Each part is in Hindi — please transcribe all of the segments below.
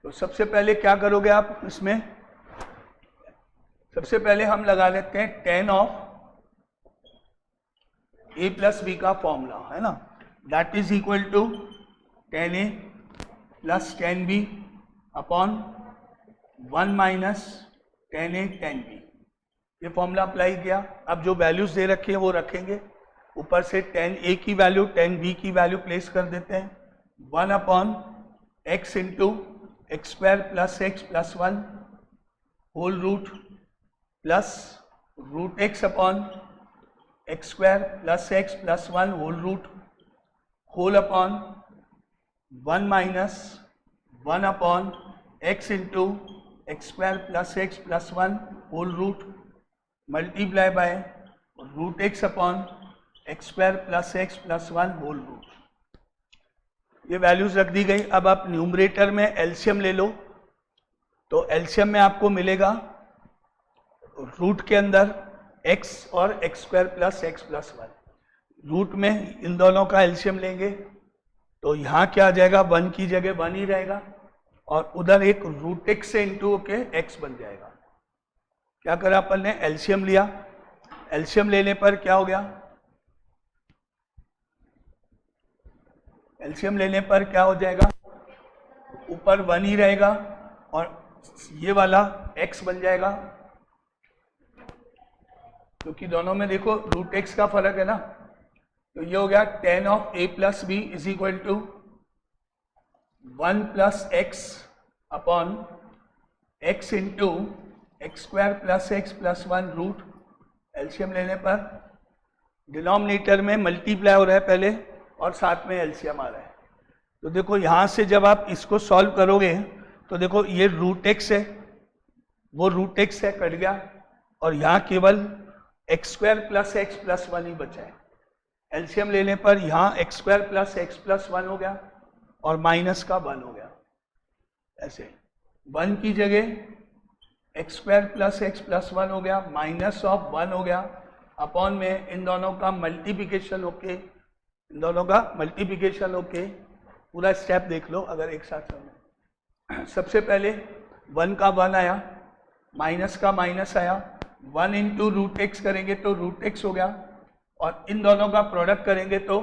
तो सबसे पहले क्या करोगे आप इसमें, सबसे पहले हम लगा लेते हैं tan of a plus B का फॉर्मूला है ना, that is equal to tan a plus tan b upon 1 minus tan a tan b। ये फॉर्मूला अप्लाई किया। अब जो वैल्यूज दे रखे हैं वो रखेंगे, ऊपर से tan a की वैल्यू tan b की वैल्यू प्लेस कर देते हैं, 1 upon x into x square plus x plus 1 whole root plus root x upon x square plus x plus 1 whole upon 1 minus 1 upon x into x square plus x plus 1 whole root multiply by root x upon x square plus x plus 1 whole root. ये वैल्यूज रख दी गई। अब आप न्यूमरेटर में एलसीएम ले लो, तो एलसीएम में आपको मिलेगा रूट के अंदर x और x square plus x plus 1, root में इन दोनों का एलसीएम लेंगे तो यहाँ क्या आ जाएगा, 1 की जगह 1 ही रहेगा और उधर एक रूट एक्स से इंटू के x बन जाएगा। क्या करा अपन ने, एलसीएम लिया, एलसीएम लेने पर क्या हो गया, एलसीएम लेने पर क्या हो जाएगा, ऊपर 1 ही रहेगा और ये वाला x बन जाएगा, क्योंकि दोनों में देखो रूट एक्स का फर्क है ना। तो ये हो गया tan of a plus B is equal to 1 plus x upon x into x square plus x plus 1 root. LCM लेने पर डिनोमिनेटर में मल्टीप्लाई हो रहा है पहले और साथ में एलसीएम आ रहा है। तो देखो यहाँ से जब आप इसको सॉल्व करोगे तो देखो ये रूट एक्स है, वो रूट एक्स है, कट गया और यहाँ केवल x square plus x plus 1 ही बचा है। एलसीएम लेने पर यहाँ x square plus x plus 1 हो गया और माइनस का 1 हो गया। ऐसे 1 की जगह X square plus x plus 1 हो गया, माइनस ऑफ 1 हो गया, अपॉन में इन दोनों का मल्टीप्लिकेशन होके, इन दोनों का मल्टीप्लिकेशन होके पूरा स्टेप देख लो अगर एक साथ समझ। सबसे पहले 1 का 1 आया, माइनस का माइनस आया, 1 इंटू रूट एक्स करेंगे तो रूट एक्स हो गया और इन दोनों का प्रोडक्ट करेंगे तो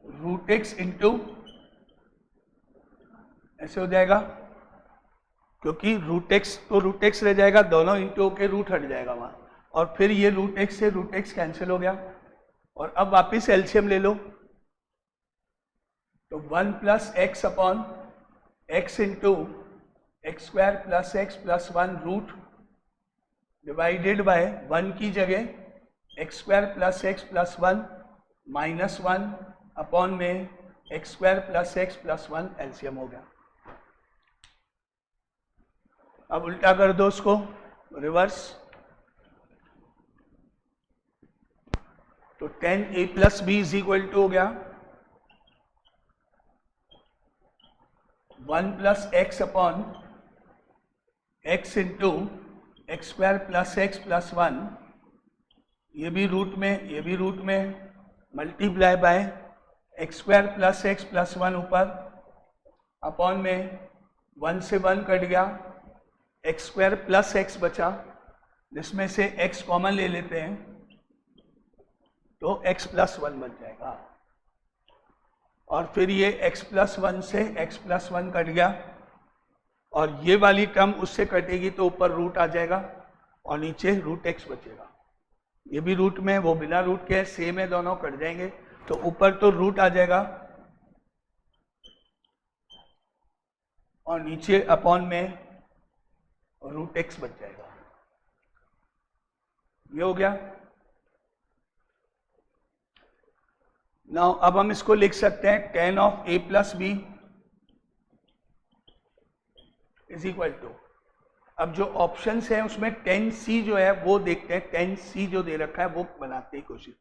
रूट एक्स इंटू ऐसे हो जाएगा, क्योंकि रूट एक्स तो रूट एक्स रह जाएगा, दोनों इंटू के रूट हट जाएगा वहां, और फिर ये रूट एक्स से रूट एक्स कैंसिल हो गया। और अब वापिस एलसीएम ले लो तो 1 plus x upon x into x square plus x plus 1 root divided by 1 की जगह X square plus x plus 1 minus 1 upon में X square plus x plus 1 LCM हो गया। अब उल्टा कर दो उसको, रिवर्स, तो tan a plus B is equal to हो गया 1 plus x upon x into x square plus x plus 1, ये भी रूट में ये भी रूट में, multiply by x square plus x plus 1 ऊपर, अपॉन में 1 से 1 कट गया, एक्स स्क्वायर प्लस एक्स बचा, जिसमें से एक्स कॉमन ले लेते हैं तो x प्लस 1 बन जाएगा, और फिर ये x प्लस 1 से x प्लस 1 कट गया और ये वाली टर्म उससे कटेगी तो ऊपर रूट आ जाएगा और नीचे रूट x बचेगा। ये भी रूट में, वो बिना रूट के सेम है, दोनों कट जाएंगे तो ऊपर तो रूट आ जाएगा और नीचे अपॉन में रूट x बच जाएगा। ये हो गया। नाउ अब हम इसको लिख सकते हैं tan of a plus B is equal to, अब जो ऑप्शंस हैं उसमें tan c जो है वो देखते हैं, tan c जो दे रखा है वो बनाते हैं कोशिश।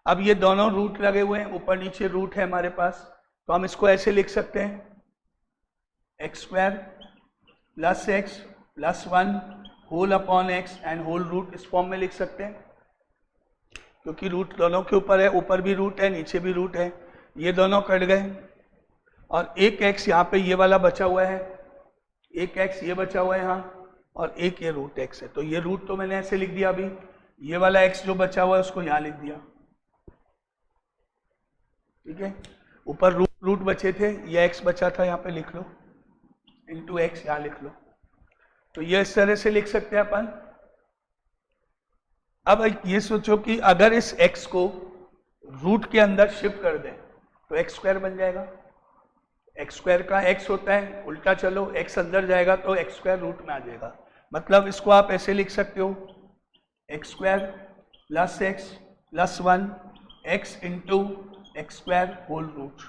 अब ये दोनों रूट लगे हुए हैं, ऊपर नीचे रूट है हमारे पास, तो हम इसको ऐसे लिख सकते हैं x square plus x plus 1 whole upon x and whole root, इस फॉर्म में लिख सकते हैं क्योंकि रूट दोनों के ऊपर है, ऊपर भी रूट है नीचे भी रूट है, ये दोनों कट गए और एक x यहाँ पे ये वाला बचा हुआ है, एक x ये बचा हुआ है यहाँ, और एक ये रूट x है। तो ये रूट तो मैंने ऐसे लिख दिया, अभी ये वाला x जो बचा हुआ है उसको यहाँ लिख दिया, ठीक है। ऊपर रूट बचे थे, ये x बचा था, यहाँ पे लिख लो, इंटू x यहाँ लिख लो। तो ये इस तरह से लिख सकते हैं अपन। अब ये सोचो कि अगर इस x को रूट के अंदर शिफ्ट कर दें तो एक्स स्क्वायर बन जाएगा। एक्स स्क्वायर का x होता है, उल्टा चलो x अंदर जाएगा तो एक्स स्क्वायर रूट में आ जाएगा। मतलब इसको आप ऐसे लिख सकते हो, x square plus x plus 1 x into x square whole root.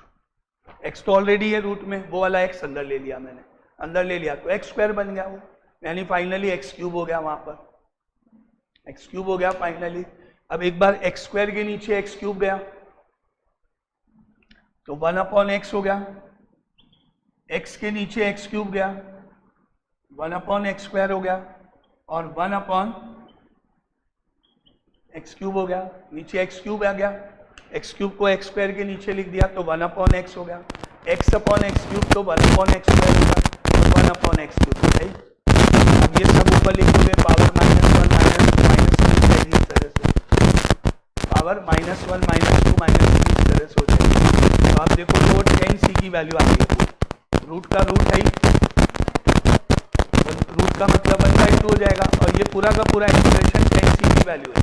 X तो ऑलरेडी है रूट में, वो वाला x अंदर ले लिया मैंने, अंदर ले लिया तो एक्स स्क्वायर बन गया वो, यानी फाइनली एक्स क्यूब हो गया, वहां पर एक्स क्यूब हो गया फाइनली। अब एक बार एक्स स्क्वायर के नीचे एक्स क्यूब गया तो 1/x हो गया, x के नीचे एक्स क्यूब गया 1/x स्क्वायर हो गया, और 1/x क्यूब हो गया, नीचे एक्स क्यूब आ गया, एक्स क्यूब को एक्स स्क्वायर के नीचे लिख दिया तो 1/x हो गया, x/x क्यूब तो 1/x स्क्वायर हो गया, 1/x क्यूब, राइट। अब ये सब ऊपर लिखोगे, पावर -1 -2 -3 इस तरह से, पावर -1 -2 -3 इस तरह से हो जाएगी। तो आप देखो तो 10c की वैल्यू आ गई है, रूट का रूट है, रूट का मतलब 1/2 हो जाएगा, और ये पूरा का पूरा एक्सप्रेशन 10c की वैल्यू है,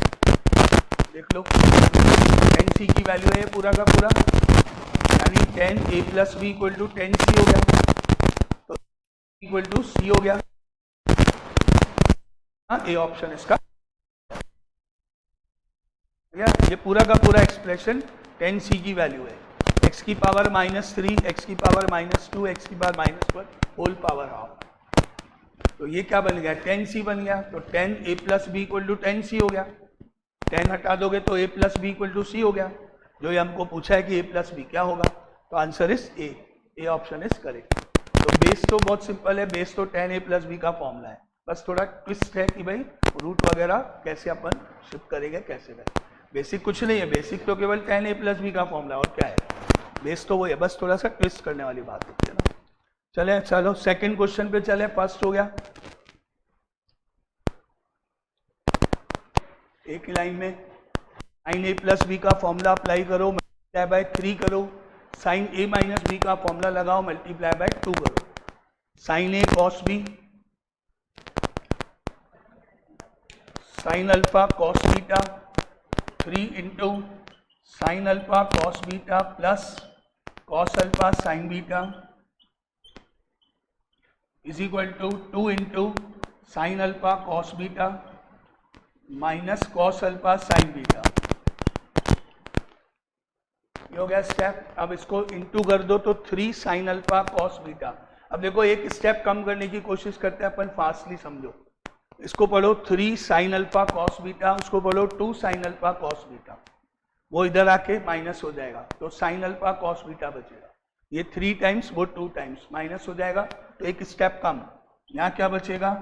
देख लो 10c की वैल्यू है पूरा का पूरा, यानी 10a + b = 10c हो गया, तो इक्वल टू c हो गया। हाँ, ए ऑप्शन इसका, ये पूरा का पूरा एक्सप्रेशन 10c की वैल्यू है, x की पावर -3, x की पावर -2, x की पावर -1 होल पावर हाफ। तो ये क्या बन गया, 10c बन गया। तो 10a + b = 10c हो गया, 10 हटा दोगे तो a + b = c हो गया, जो ये हमको पूछा है कि a + b क्या होगा, तो answer is A option is correct. तो बेस तो बहुत सिंपल है, बेस तो 10a + b का फॉर्मूला है, बस थोड़ा ट्विस्ट है कि भाई रूट वगैरह कैसे अपन शिफ्ट करेंगे, कैसे करें। बेसिक कुछ नहीं है, बेसिक तो केवल 10a + b का फॉर्मूला, और क्या है, बेस तो वो है, बस थोड़ा सा ट्विस्ट करने वाली बात होती है ना। चले चलो सेकंड क्वेश्चन पे चले, फर्स्ट हो गया एक लाइन में, sin a + b का फॉर्मूला अप्लाई करो, मल्टीप्लाई बाय 3 करो, sin a - b का फॉर्मूला लगाओ, मल्टीप्लाई बाय 2 करो, sin a cos b sin alpha cos beta 3 into sin alpha cos beta plus cos alpha sin beta is equal to 2 into sin alpha cos beta minus cos alpha sin beta. ये हो गया स्टेप। अब इसको इंटू कर दो तो 3 sin अल्फा cos बीटा। अब देखो एक स्टेप कम करने की कोशिश करते हैं अपन, फास्टली समझो। इसको पढ़ो 3 sin अल्फा cos बीटा, उसको पढ़ो 2 sin अल्फा cos बीटा, वो इधर आके माइनस हो जाएगा, तो sin अल्फा cos बीटा बचेगा। ये 3 टाइम्स, वो 2 टाइम्स, माइनस हो जाएगा, तो एक स्टेप कम। यहाँ क्या बचेगा,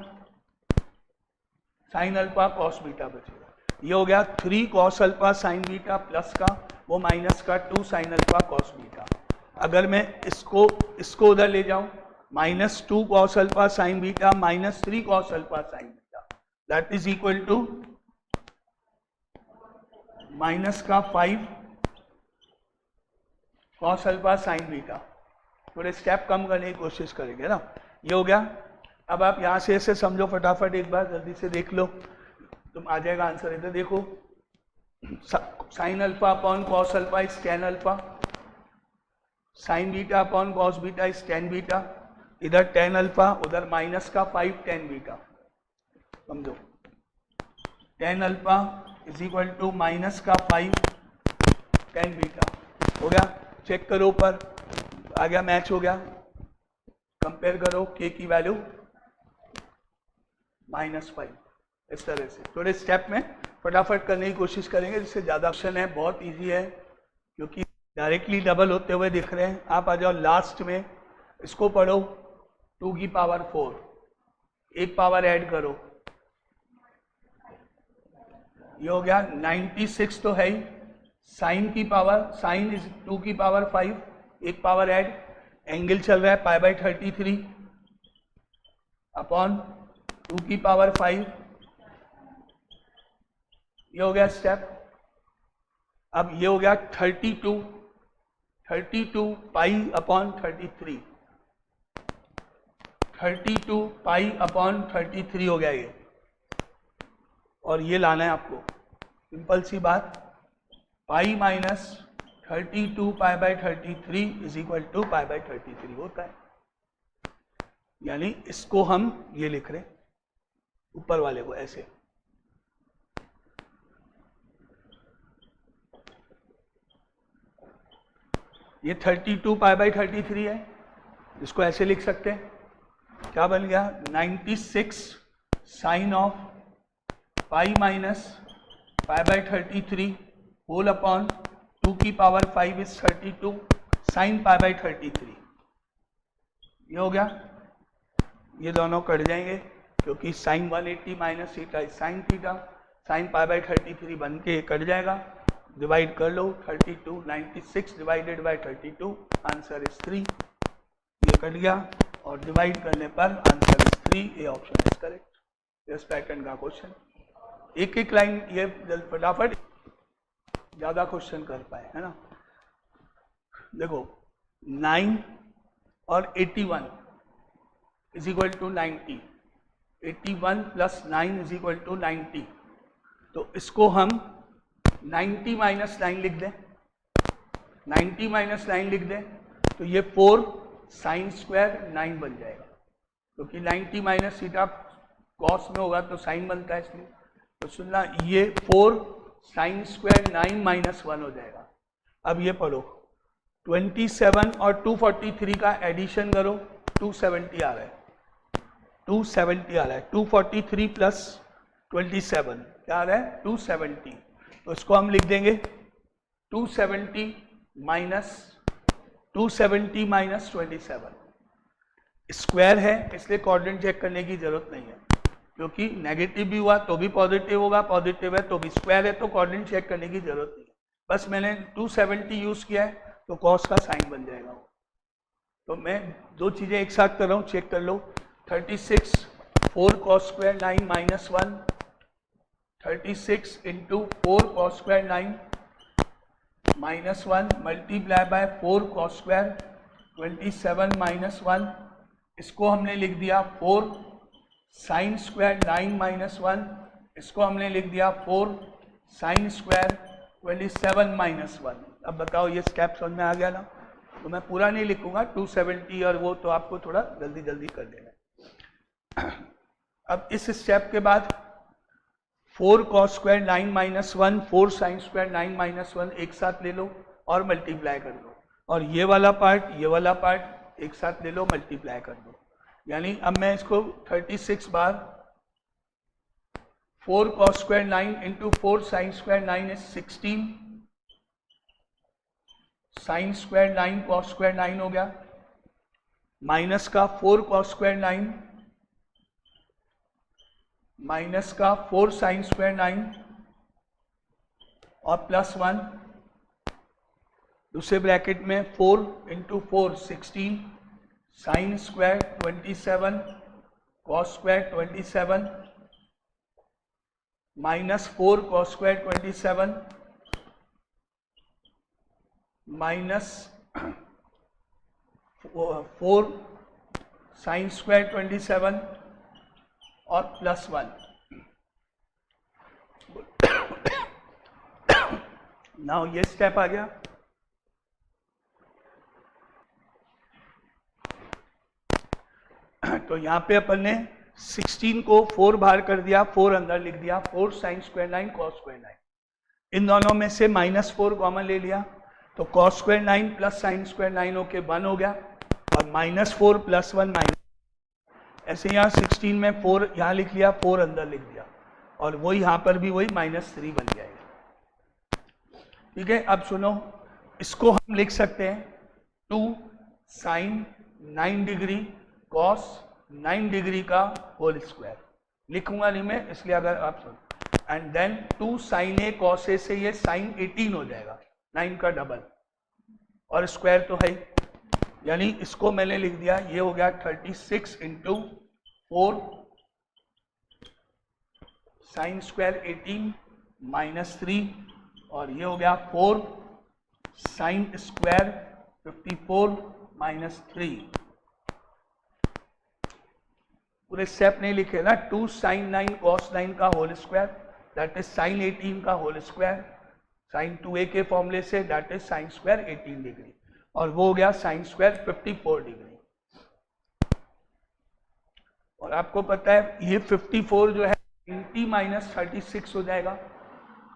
sin अल्फा cos बीटा बचेगा। ये हो गया 3 cos alpha sin beta plus का वो माइनस का 2 sin अल्फा cos बीटा। अगर मैं इसको उधर ले जाऊं, -2 cos alpha sin beta minus 3 cos alpha sin beta, that is equal to minus का 5 cos अल्फा sin बीटा। थोड़े स्टेप कम करने की कोशिश करेंगे ना। ये हो गया। अब आप यहां से ऐसे समझो फटाफट, एक बार जल्दी से देख लो, तुम आ जाएगा आंसर। इधर देखो, sin alpha upon cos alpha is tan alpha, sin beta upon cos beta is tan beta, इधर tan अल्फा, उधर माइनस का 5 tan बीटा। समझो, tan alpha is equal to minus का 5 tan बीटा। हो गया, चेक करो ऊपर, आ गया, मैच हो गया। कंपेयर करो k की वैल्यू -5, इस तरह से थोड़े स्टेप में फटाफट करने की कोशिश करेंगे, जिससे ज्यादा ऑप्शन है, बहुत इजी है, क्योंकि डायरेक्टली डबल होते हुए दिख रहे हैं। आप आ जाओ लास्ट में, इसको पढ़ो 2 की पावर 4, एक पावर ऐड करो, ये हो गया 96 तो है ही, साइन की पावर, साइन इज 2 की पावर 5, एक पावर ऐड एंगल चल रहा है पाई बाई 33 अपॉन 2 की पावर 5, ये हो गया स्टेप। अब ये हो गया 32 पाई अपॉन 33, 32 पाई अपॉन 33 हो गया ये, और ये लाना है आपको। सिंपल सी बात, pi minus 32 pi by 33 is equal to pi by 33 होता है। यानी इसको हम ये लिख रहे ऊपर वाले को ऐसे, ये 32 पाई बाई 33 है, इसको ऐसे लिख सकते हैं, क्या बन गया 96 sine of pi minus pi by 33 whole upon 2 की power 5 is 32 sine pi by 33। ये हो गया, ये दोनों कट जाएंगे क्योंकि sine 180 minus theta is sine theta, sine pi by 33 बन के कट जाएगा, डिवाइड कर लो 32, 96 डिवाइडेड बाई 32, आंसर इज 3, ये कट गया और डिवाइड करने पर आंसर इज 3, ये ऑप्शन इज करेक्ट। इस पैटर्न का क्वेश्चन, एक एक लाइन ये फटाफट ज्यादा क्वेश्चन कर पाए, है ना। देखो 9 और 81 इज इक्वल टू 90, 81 प्लस 9 इज इक्वल टू 90, तो इसको हम 90 माइनस 9 लिख दें, 90 माइनस 9 लिख दें तो ये 4 साइन स्क्वायर 9 बन जाएगा, क्योंकि 90 माइनस थीटा कॉस में होगा तो साइन बनता है, इसलिए तो सुनना ये 4 साइन स्क्वायर 9 माइनस 1 हो जाएगा। अब ये पढ़ो 27 और 243 का एडिशन करो, 270 आ रहा है, 270 आ रहा है, 243 प्लस 27 क्या आ रहा है 270, तो इसको हम लिख देंगे 270 माइनस 27, स्क्वायर है इसलिए कोऑर्डिनेट चेक करने की जरूरत नहीं है, क्योंकि नेगेटिव भी हुआ तो भी पॉजिटिव होगा, पॉजिटिव है तो भी स्क्वायर है, तो कोऑर्डिनेट चेक करने की जरूरत नहीं है, बस मैंने 270 यूज किया है तो कॉस का साइन बन जाएगा। तो मैं दो चीजें एक साथ कर रहा हूँ, चेक कर लो, 36 4 cos square 9 minus 1, 36 into 4 cos square 9 minus 1 multiply by 4 cos square 27 minus 1, इसको हमने लिख दिया 4 साइन स्क्वायर 9 माइनस 1, इसको हमने लिख दिया 4 साइन स्क्वायर 27 माइनस 1। अब बताओ ये स्टेप समझ में आ गया ना, तो मैं पूरा नहीं लिखूंगा 270 और वो तो आपको थोड़ा जल्दी जल्दी कर देना। अब इस स्टेप के बाद 4 cos square 9 minus 1, 4 sine square 9 minus 1 एक साथ ले लो और मल्टीप्लाई कर दो, और ये वाला पार्ट एक साथ ले लो, मल्टीप्लाई कर दो। यानी अब मैं इसको 36 बार 4 cos square 9 into 4 sine square 9 is 16 sine square 9 cos square 9 हो गया, माइनस का 4 कॉस स्क्वायर 9 माइनस का 4 साइन स्क्वायर 9 और प्लस 1, दूसरे ब्रैकेट में 4 into 4 16 sine square 27 cos square 27 minus 4 cos square 27 minus 4 sine square 27 और प्लस 1। नाउ ये स्टेप आ गया। तो यहां पे अपन ने 16 को 4 बाहर कर दिया, 4 अंदर लिख दिया, 4 साइन स्क्वायर 9 कॉस स्क्वायर 9, इन दोनों में से -4 कॉमन ले लिया, तो cos square 9 plus sine square 9 होके 1 हो गया, और -4 प्लस 1 माइनस, ऐसे यहाँ 16 में 4 यहाँ लिख लिया, 4 अंदर लिख दिया, और वही यहाँ पर भी वही -3 बन जाएगा। ठीक है, अब सुनो, इसको हम लिख सकते हैं 2 साइन 9 डिग्री कॉस 9 डिग्री का होल स्क्वायर, लिखूंगा नहीं मैं इसलिए, अगर आप सुनो, and then 2 sine A cos A से ये साइन 18 हो जाएगा, 9 का डबल, और स्क्वायर तो है, यानी इसको मैंने लिख दिया, ये हो गया 36 इंटू 4 साइन स्क्वायर 18 माइनस 3, और ये हो गया 4 साइन स्क्वायर 54 माइनस 3। पूरे स्टेप नहीं लिखे ना, 2 साइन 9 कॉस 9 का whole square that is sine 18 का होल स्क्वायर, साइन 2a के फॉर्मूले से that is sine square 18 degree, और वो हो गया साइन स्क्वायर 54 डिग्री। और आपको पता है ये 54 जो है 90 माइनस 36 हो जाएगा,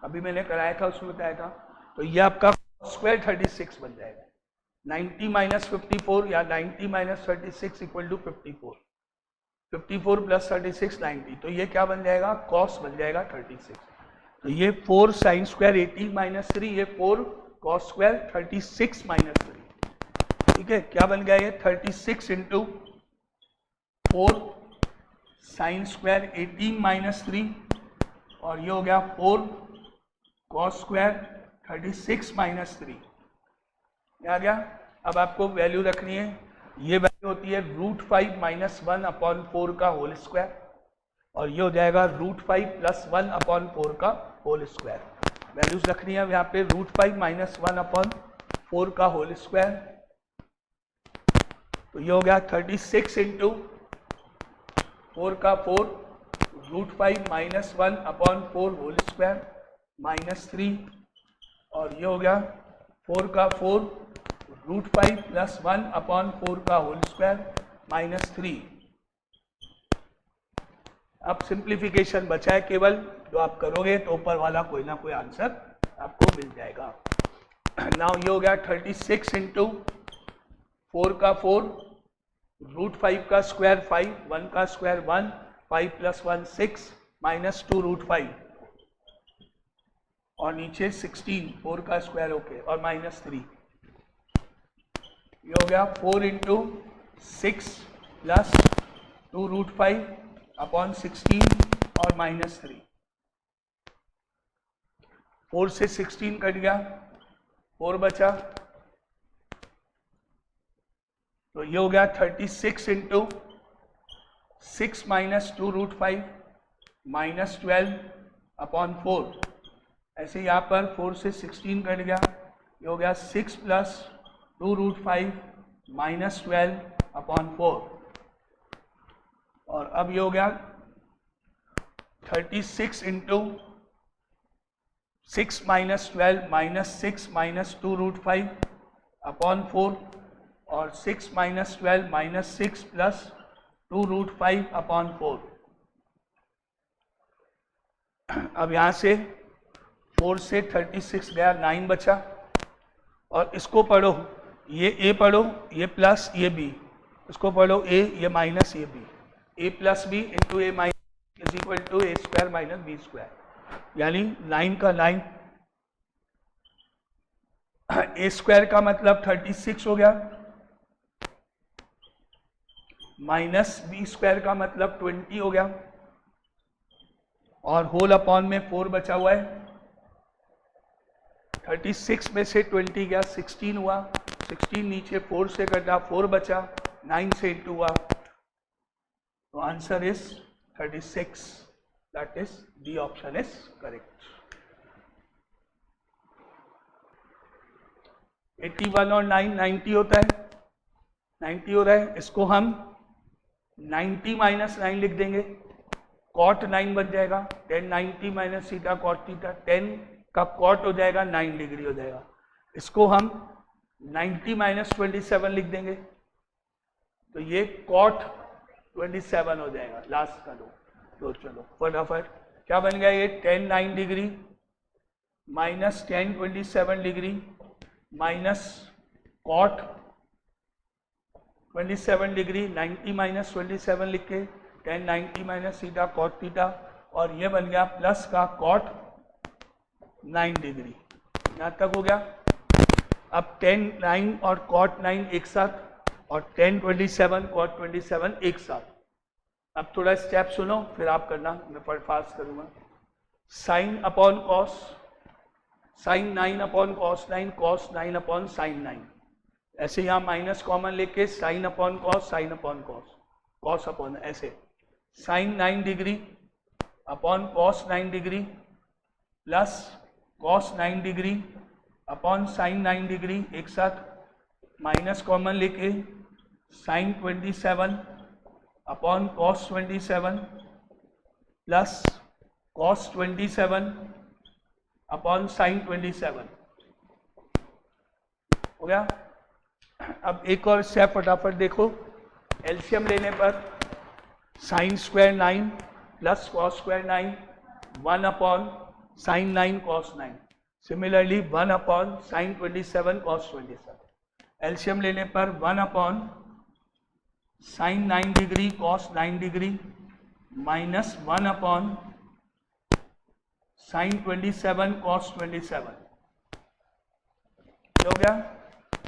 अभी मैंने कराया था उसमें बताया था, तो ये आपका स्क्वायर 36 बन जाएगा। 90 माइनस 54 या 90 माइनस 36 इक्वल टू 54, 54 प्लस 36 90, तो ये क्या बन जाएगा, कॉस बन जाएगा 36। तो ये 4 साइन स्क्वायर 18 माइनस 3, ये 4 कॉस स्क्वायर 36 माइनस 3, ठीक है। क्या बन गया ये 36 इंटू 4 साइन स्क्वायर 18 माइनस 3, और ये हो गया 4 कॉस स्क्वायर 36 माइनस 3, आ गया। अब आपको वैल्यू रखनी है, ये वैल्यू होती है √5 माइनस 1 अपॉन 4 का होल स्क्वायर, और ये हो जाएगा √5 प्लस 1 अपॉन 4 का होल स्क्वायर। वैल्यूज रखनी है यहाँ पे √5 माइनस 1 अपॉन 4 का होल स्क्वायर, तो ये हो गया 36 इंटू 4 का 4 √5 minus 1 upon 4 whole square minus 3, और ये हो गया 4 का 4 √5 प्लस 1 अपॉन 4 का होल स्क्वायर माइनस 3। अब सिंप्लीफिकेशन बचा है केवल, जो आप करोगे तो ऊपर वाला कोई ना कोई आंसर आपको मिल जाएगा। नाउ ये हो गया 36 इंटू 4 का 4 √5 का स्क्वायर 5, 1 का स्क्वायर 1, 5 प्लस 1 6 माइनस 2 √5, और नीचे 16 4 का स्क्वायर ओके, और माइनस 3। ये हो गया 4 इंटू 6 प्लस 2 √5 अपॉन 16 और माइनस 3। 4 से 16 कट गया, 4 बचा, तो ये हो गया 36 इंटू 6 माइनस 2 √5 माइनस 12 अपॉन 4। ऐसे यहाँ पर 4 से 16 कट गया, ये हो गया 6 प्लस 2 √5 माइनस 12 अपॉन 4, और अब ये हो गया 36 into 6 minus 12 minus 6 minus 2 √5 upon 4, और 6 माइनस 12 माइनस 6 प्लस 2 √5 अपॉन 4। अब यहाँ से 4 से 36 गया, 9 बचा, और इसको पढ़ो, ये a पढ़ो, ये प्लस ये b, इसको पढ़ो a, ये माइनस ये b, a plus b into a minus is equal to a square minus b square, यानी 9 का 9, a स्क्वायर का मतलब 36 हो गया, माइनस b स्क्वायर का मतलब 20 हो गया, और होल अपॉन में 4 बचा हुआ है। 36 में से 20 गया, 16 हुआ, 16 नीचे 4 से कटा, 4 बचा, 9 से इंटू हुआ, तो answer is 36, that is D option is correct. 81 और 9 90 होता है, 90 हो रहा है, इसको हम 90 माइनस 9 लिख देंगे, कॉट 9 बन जाएगा, 10 90 माइनस थीटा कॉट थीटा, 10 का कॉट हो जाएगा 9 डिग्री हो जाएगा, इसको हम 90 माइनस 27 लिख देंगे, तो ये कॉट 27 हो जाएगा, लास्ट का दो। तो चलो फटाफट क्या बन गया, ये 10 9 degree minus 10 27 degree minus cot 27 degree, 90 minus 27 लिख के 10 90 माइनस थीटा कॉट थीटा, और ये बन गया प्लस का कॉट 9 डिग्री। यहाँ तक हो गया। अब 10 9 और कॉट 9 एक साथ, और 10 27 कॉट 27 एक साथ। अब थोड़ा स्टेप सुनो फिर आप करना, मैं फास्ट करूंगा। Sine upon cos, sine 9 upon cos 9, cos 9 upon sine 9, ऐसे यहाँ माइनस कॉमन लेके sine upon cos, sine upon cos, cos upon ऐसे sine 9 degree upon cos 9 degree plus cos 9 degree upon sine 9 degree, एक साथ माइनस कॉमन लेके sine 27 upon cos 27 plus cos 27 upon sine 27 हो गया। अब एक और स्टेप फटाफट देखो, एलसीएम लेने पर sine square 9 plus cos square 9 1 upon sine 9 cos 9, similarly 1 upon sine 27 cos 27। LCM लेने पर 1 upon sine 9 degree cos 9 degree minus 1 upon sine 27 cos 27 हो गया।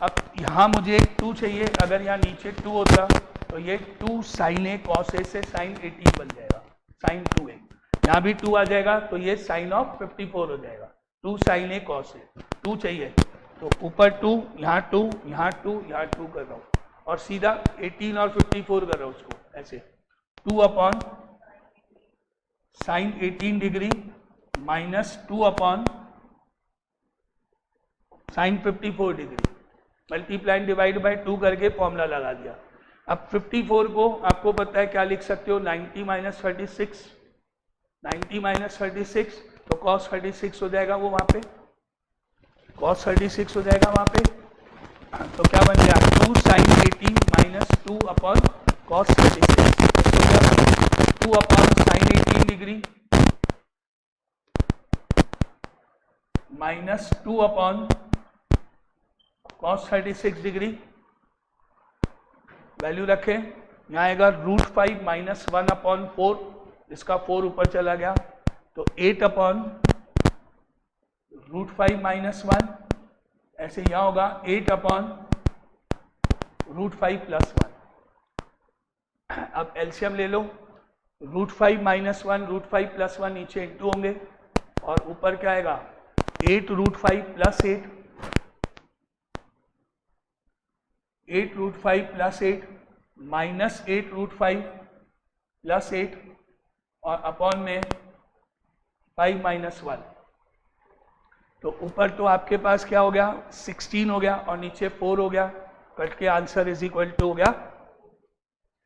अब यहाँ मुझे 2 चाहिए, अगर यहाँ नीचे 2 होता तो ये 2 साइन ए कॉस ए से साइन 18 बन जाएगा, साइन 2a। यहाँ भी 2 आ जाएगा तो ये साइन ऑफ 54 हो जाएगा, 2 साइन ए कॉस ए। 2 चाहिए तो ऊपर 2, यहाँ 2, यहाँ 2, यहाँ 2 कर रहा हूँ और सीधा 18 और 54 कर रहा हूँ उसको ऐसे 2 upon sine 18 degree minus 2 upon sine 54 degree, multiply divide by 2 करके फॉर्मूला लगा दिया। अब 54 को आपको पता है क्या लिख सकते हो, 90 माइनस 36, 90 माइनस 36 तो कॉस 36 हो जाएगा, वो वहां पे कॉस 36 हो जाएगा वहां पे। तो क्या बन गया 2 साइन 18 माइनस 2 अपॉन कॉस 36 हो गया 2 upon sine 18 degree minus 2 upon cos 36 degree, value रखें, यहाँ आएगा √5 माइनस 1 अपॉन 4, इसका 4 ऊपर चला गया तो 8 अपॉन √5 माइनस 1, ऐसे यहाँ होगा 8 अपॉन √5 प्लस 1। अब एलसीएम ले लो, √5 माइनस 1 √5 प्लस 1 नीचे इंटू होंगे और ऊपर क्या आएगा 8 √5 प्लस 8, 8 √5 प्लस 8 माइनस 8 √5 प्लस 8 और अपॉन में 5 माइनस 1। तो ऊपर तो आपके पास क्या हो गया 16 हो गया और नीचे 4 हो गया, कट के आंसर इज इक्वल टू हो गया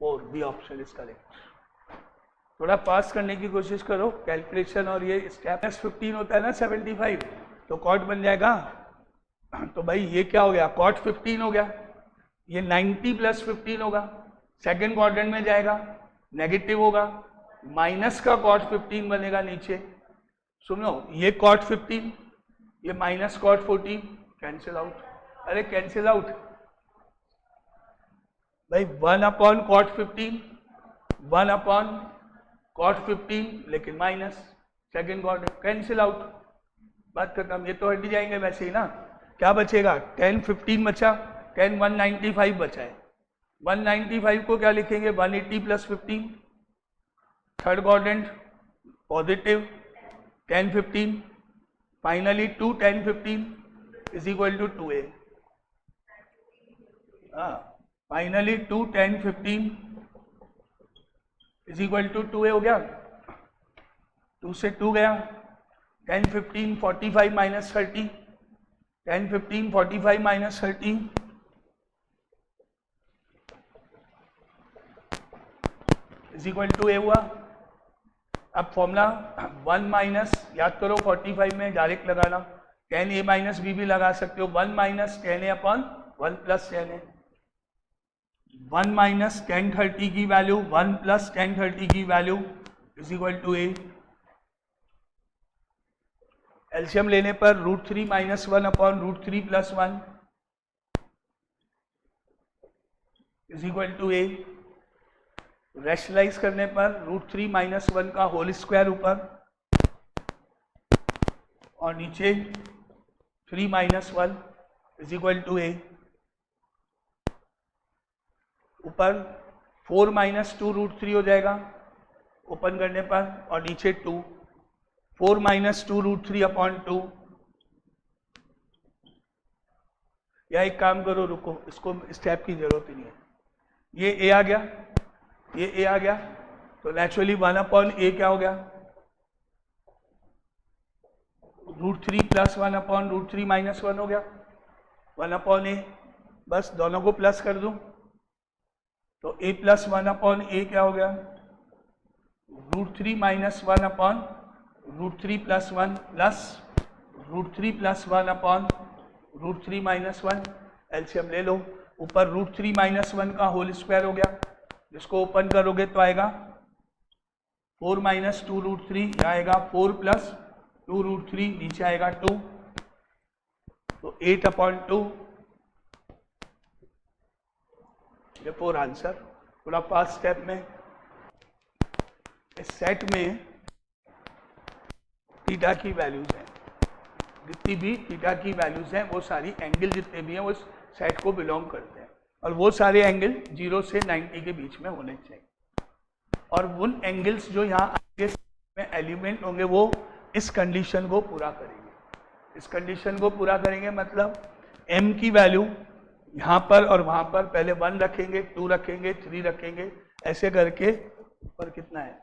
4, बी ऑप्शन इज करेक्ट। थोड़ा पास करने की कोशिश करो कैलकुलेशन, और ये स्टेप 15 होता है ना 75 तो कॉट बन जाएगा। तो भाई ये क्या हो गया कॉट 15 हो गया, ये 90 प्लस 15 होगा, सेकेंड क्वाड्रेंट में जाएगा, नेगेटिव होगा, माइनस का कॉट 15 बनेगा नीचे। सुनो ये कॉट 15, ये माइनस कॉट 14, कैंसिल आउट, अरे कैंसिल आउट भाई 1 अपॉन कॉट 15, 1 अपॉन कॉट 15 लेकिन minus second quadrant, cancel out, बात खत्म। ये तो हट जाएंगे वैसे ही ना, क्या बचेगा 10 15 बचा, 10 195 बचा है, 195 को क्या लिखेंगे 180 plus 15, third quadrant positive 10 15, finally 2 10 15 is equal to 2a। Finally 2 10 15 is equal to 2a हो गया, 2 से 2 गया, 10 15 45 minus 30, 10 15 45 minus 30 is equal to a हुआ। अब फॉर्मूला 1 माइनस, याद करो 45 में डायरेक्ट लगाना, 10a माइनस b भी लगा सकते हो, 1 minus 10a upon 1 plus 10a, 1 minus 1030 की वैल्यू 1 प्लस 1030 की value is equal to a। LCM लेने पर √3 minus 1 upon √3 plus 1 is equal to a। Rationalize करने पर √3 माइनस 1 का होल स्क्वायर ऊपर और नीचे 3 minus 1 is equal to a। ऊपर 4 माइनस 2 √3 हो जाएगा ओपन करने पर, और नीचे 2, 4 माइनस 2 √3 अपॉन 2, या एक काम करो, रुको, इसको स्टेप की जरूरत ही नहीं है, ये ए आ गया, ये ए आ गया, तो नेचुरली 1/a क्या हो गया, √3 + 1/√3 - 1 हो गया, 1/a, बस दोनों को प्लस कर दूं तो a + 1/a क्या हो गया, √3 - 1/√3 + 1 प्लस √3 + 1/√3 - 1, एलसीएम ले लो, ऊपर √3 - 1 का होल स्क्वायर हो गया, जिसको ओपन करोगे तो आएगा 4 - 2√3, यह आएगा 4 + 2√3, नीचे आएगा 2, तो 8/2, ये 4 आंसर। थोड़ा फास्ट स्टेप में, इस सेट में थीटा की वैल्यूज हैं, जितनी भी थीटा की वैल्यूज हैं वो सारी एंगल जितने भी हैं वो सेट को बिलोंग करते हैं, और वो सारे एंगल 0 से 90 के बीच में होने चाहिए, और उन एंगल्स जो यहाँ आगे में एलिमेंट होंगे वो इस कंडीशन को पूरा करेंगे, इस कंडीशन को पूरा करेंगे मतलब m की वैल्यू यहाँ पर और वहाँ पर पहले 1 रखेंगे, 2 रखेंगे, 3 रखेंगे, ऐसे करके ऊपर कितना है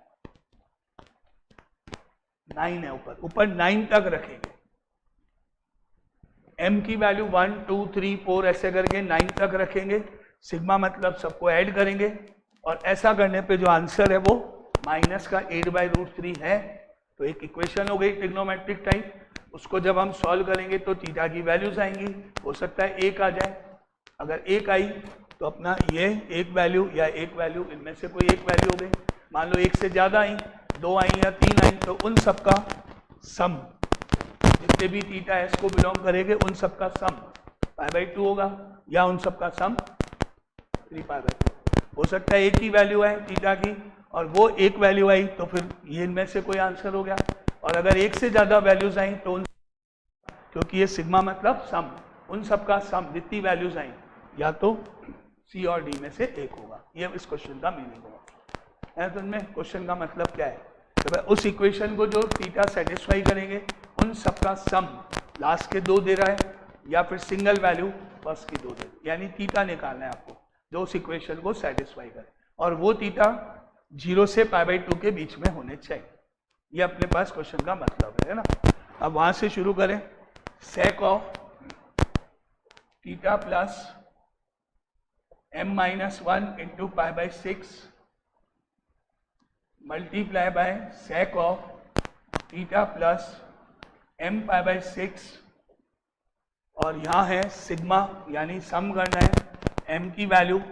9 है, ऊपर 9 तक रखेंगे, m की वैल्यू 1 2 3 4 ऐसे करके 9 तक रखेंगे, सिग्मा मतलब सबको ऐड करेंगे, और ऐसा करने पे जो आंसर है वो -8/√3 है। तो एक इक्वेशन हो गई ट्रिग्नोमेट्रिक टाइप, उसको जब हम सॉल्व करेंगे तो थीटा की वैल्यूज आएंगी, हो सकता है 1 आ जाए, अगर 1 आई तो अपना ये एक वैल्यू या एक वैल्यू, इनमें से कोई एक वैल्यू हो गई, मान लो 1 से ज़्यादा आई, 2 आई या 3 आई, तो उन सबका सम, जितने भी थीटा एस को बिलोंग करेंगे उन सबका सम π/2 होगा, या उन सबका सम 3π/2, हो सकता है एक ही वैल्यू आए थीटा की और वो एक वैल्यू आई तो फिर ये इनमें से कोई आंसर हो गया, और अगर एक से ज़्यादा वैल्यूज आई तो उन, क्योंकि ये सिग्मा मतलब सम, उन सबका सम जितनी वैल्यूज आई या तो सी और डी में से एक होगा, ये इस क्वेश्चन का मीनिंग होगा। तो इनमें क्वेश्चन का मतलब क्या है, तो उस इक्वेशन को जो थीटा सेटिस्फाई करेंगे उन सबका सम लास्ट के 2 दे रहा है, या फिर सिंगल वैल्यू फर्स्ट की 2 दे, यानी थीटा निकालना है आपको जो उस इक्वेशन को सेटिस्फाई करे, और वो थीटा 0 से π/2 के बीच में होने चाहिए, ये अपने पास क्वेश्चन का मतलब है ना। अब वहां से शुरू करें, sec of theta plus m - 1 into π/6 multiply by sec of theta plus m π/6, और यहाँ है सिग्मा यानी सम करना है, m की वैल्यू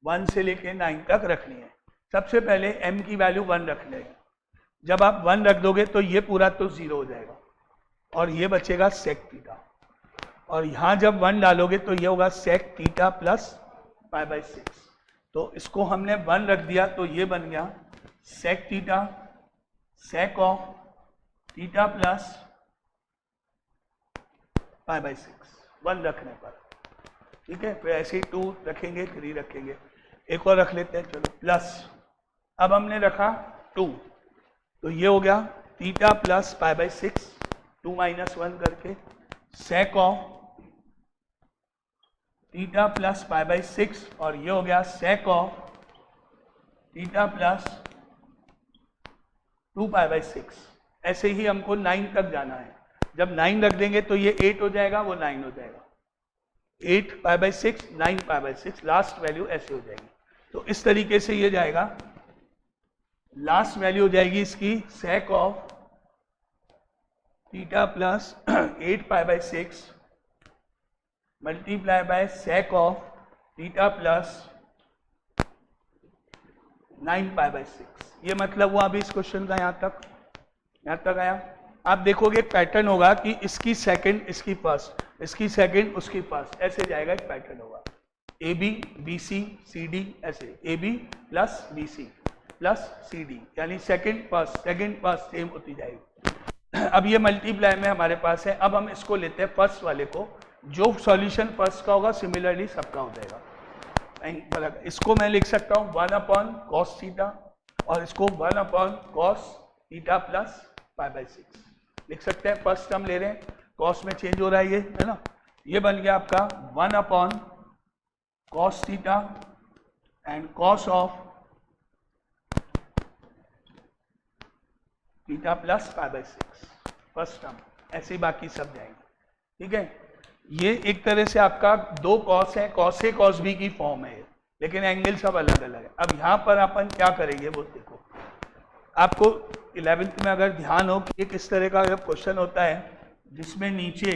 1 से लेके 9 तक रखनी है। सबसे पहले m की वैल्यू 1 रख लेगा, जब आप 1 रख दोगे तो ये पूरा तो 0 हो जाएगा और ये बचेगा सेक थीटा, और यहाँ जब 1 डालोगे तो ये होगा सेक थीटा प्लस π/6, तो इसको हमने 1 रख दिया तो ये बन गया sec theta, sec of theta plus π/6 1 रखने पर, ठीक है। फिर ऐसे ही 2 रखेंगे, 3 रखेंगे, एक और रख लेते हैं, चलो प्लस, अब हमने रखा 2 तो ये हो गया थीटा प्लस π/6 2 - 1 करके, सेक ऑफ थीटा प्लस π/6, और ये हो गया सेक ऑफ थीटा प्लस 2π/6। ऐसे ही हमको 9 तक जाना है, जब 9 रख देंगे तो ये 8 हो जाएगा, वो 9 हो जाएगा, 8π/6 9π/6, लास्ट वैल्यू ऐसे हो जाएगी। तो इस तरीके से ये जाएगा, लास्ट वैल्यू हो जाएगी इसकी sec of theta plus 8π/6 multiply by sec of theta plus 9π/6। ये मतलब हुआ अभी इस क्वेश्चन का यहाँ तक आया। आप देखोगे पैटर्न होगा कि इसकी सेकंड इसकी फर्स्ट, इसकी सेकंड उसकी फर्स्ट, ऐसे जाएगा, एक पैटर्न होगा A B B C C D, ऐसे A B plus B C plus C D, यानी सेकंड फर्स्ट सेम होती जाएगी। अब ये मल्टीप्लाई में हमारे पास है, अब हम इसको लेते हैं फर्स्ट वाले को, जो सॉल्यूशन फर्स्ट का होगा सिमिलरली सबका हो जाएगा। इसको मैं लिख सकता हूँ 1/cos थीटा, और इसको 1/cos थीटा प्लस π/6 लिख सकते हैं। फर्स्ट टर्म ले रहे हैं, कॉस में चेंज हो रहा है ये, है ना, ये बन गया आपका 1 upon cos theta and cos of theta plus π/6 first term, ऐसे ही बाकी सब जाएंगे। ठीक है, ये एक तरह से आपका दो कॉस है, कॉस ए कॉस बी की फॉर्म है, लेकिन एंगल सब अलग अलग है। अब यहाँ पर अपन क्या करेंगे वो देखो, आपको 11th में अगर ध्यान हो कि किस तरह का जब क्वेश्चन होता है जिसमें नीचे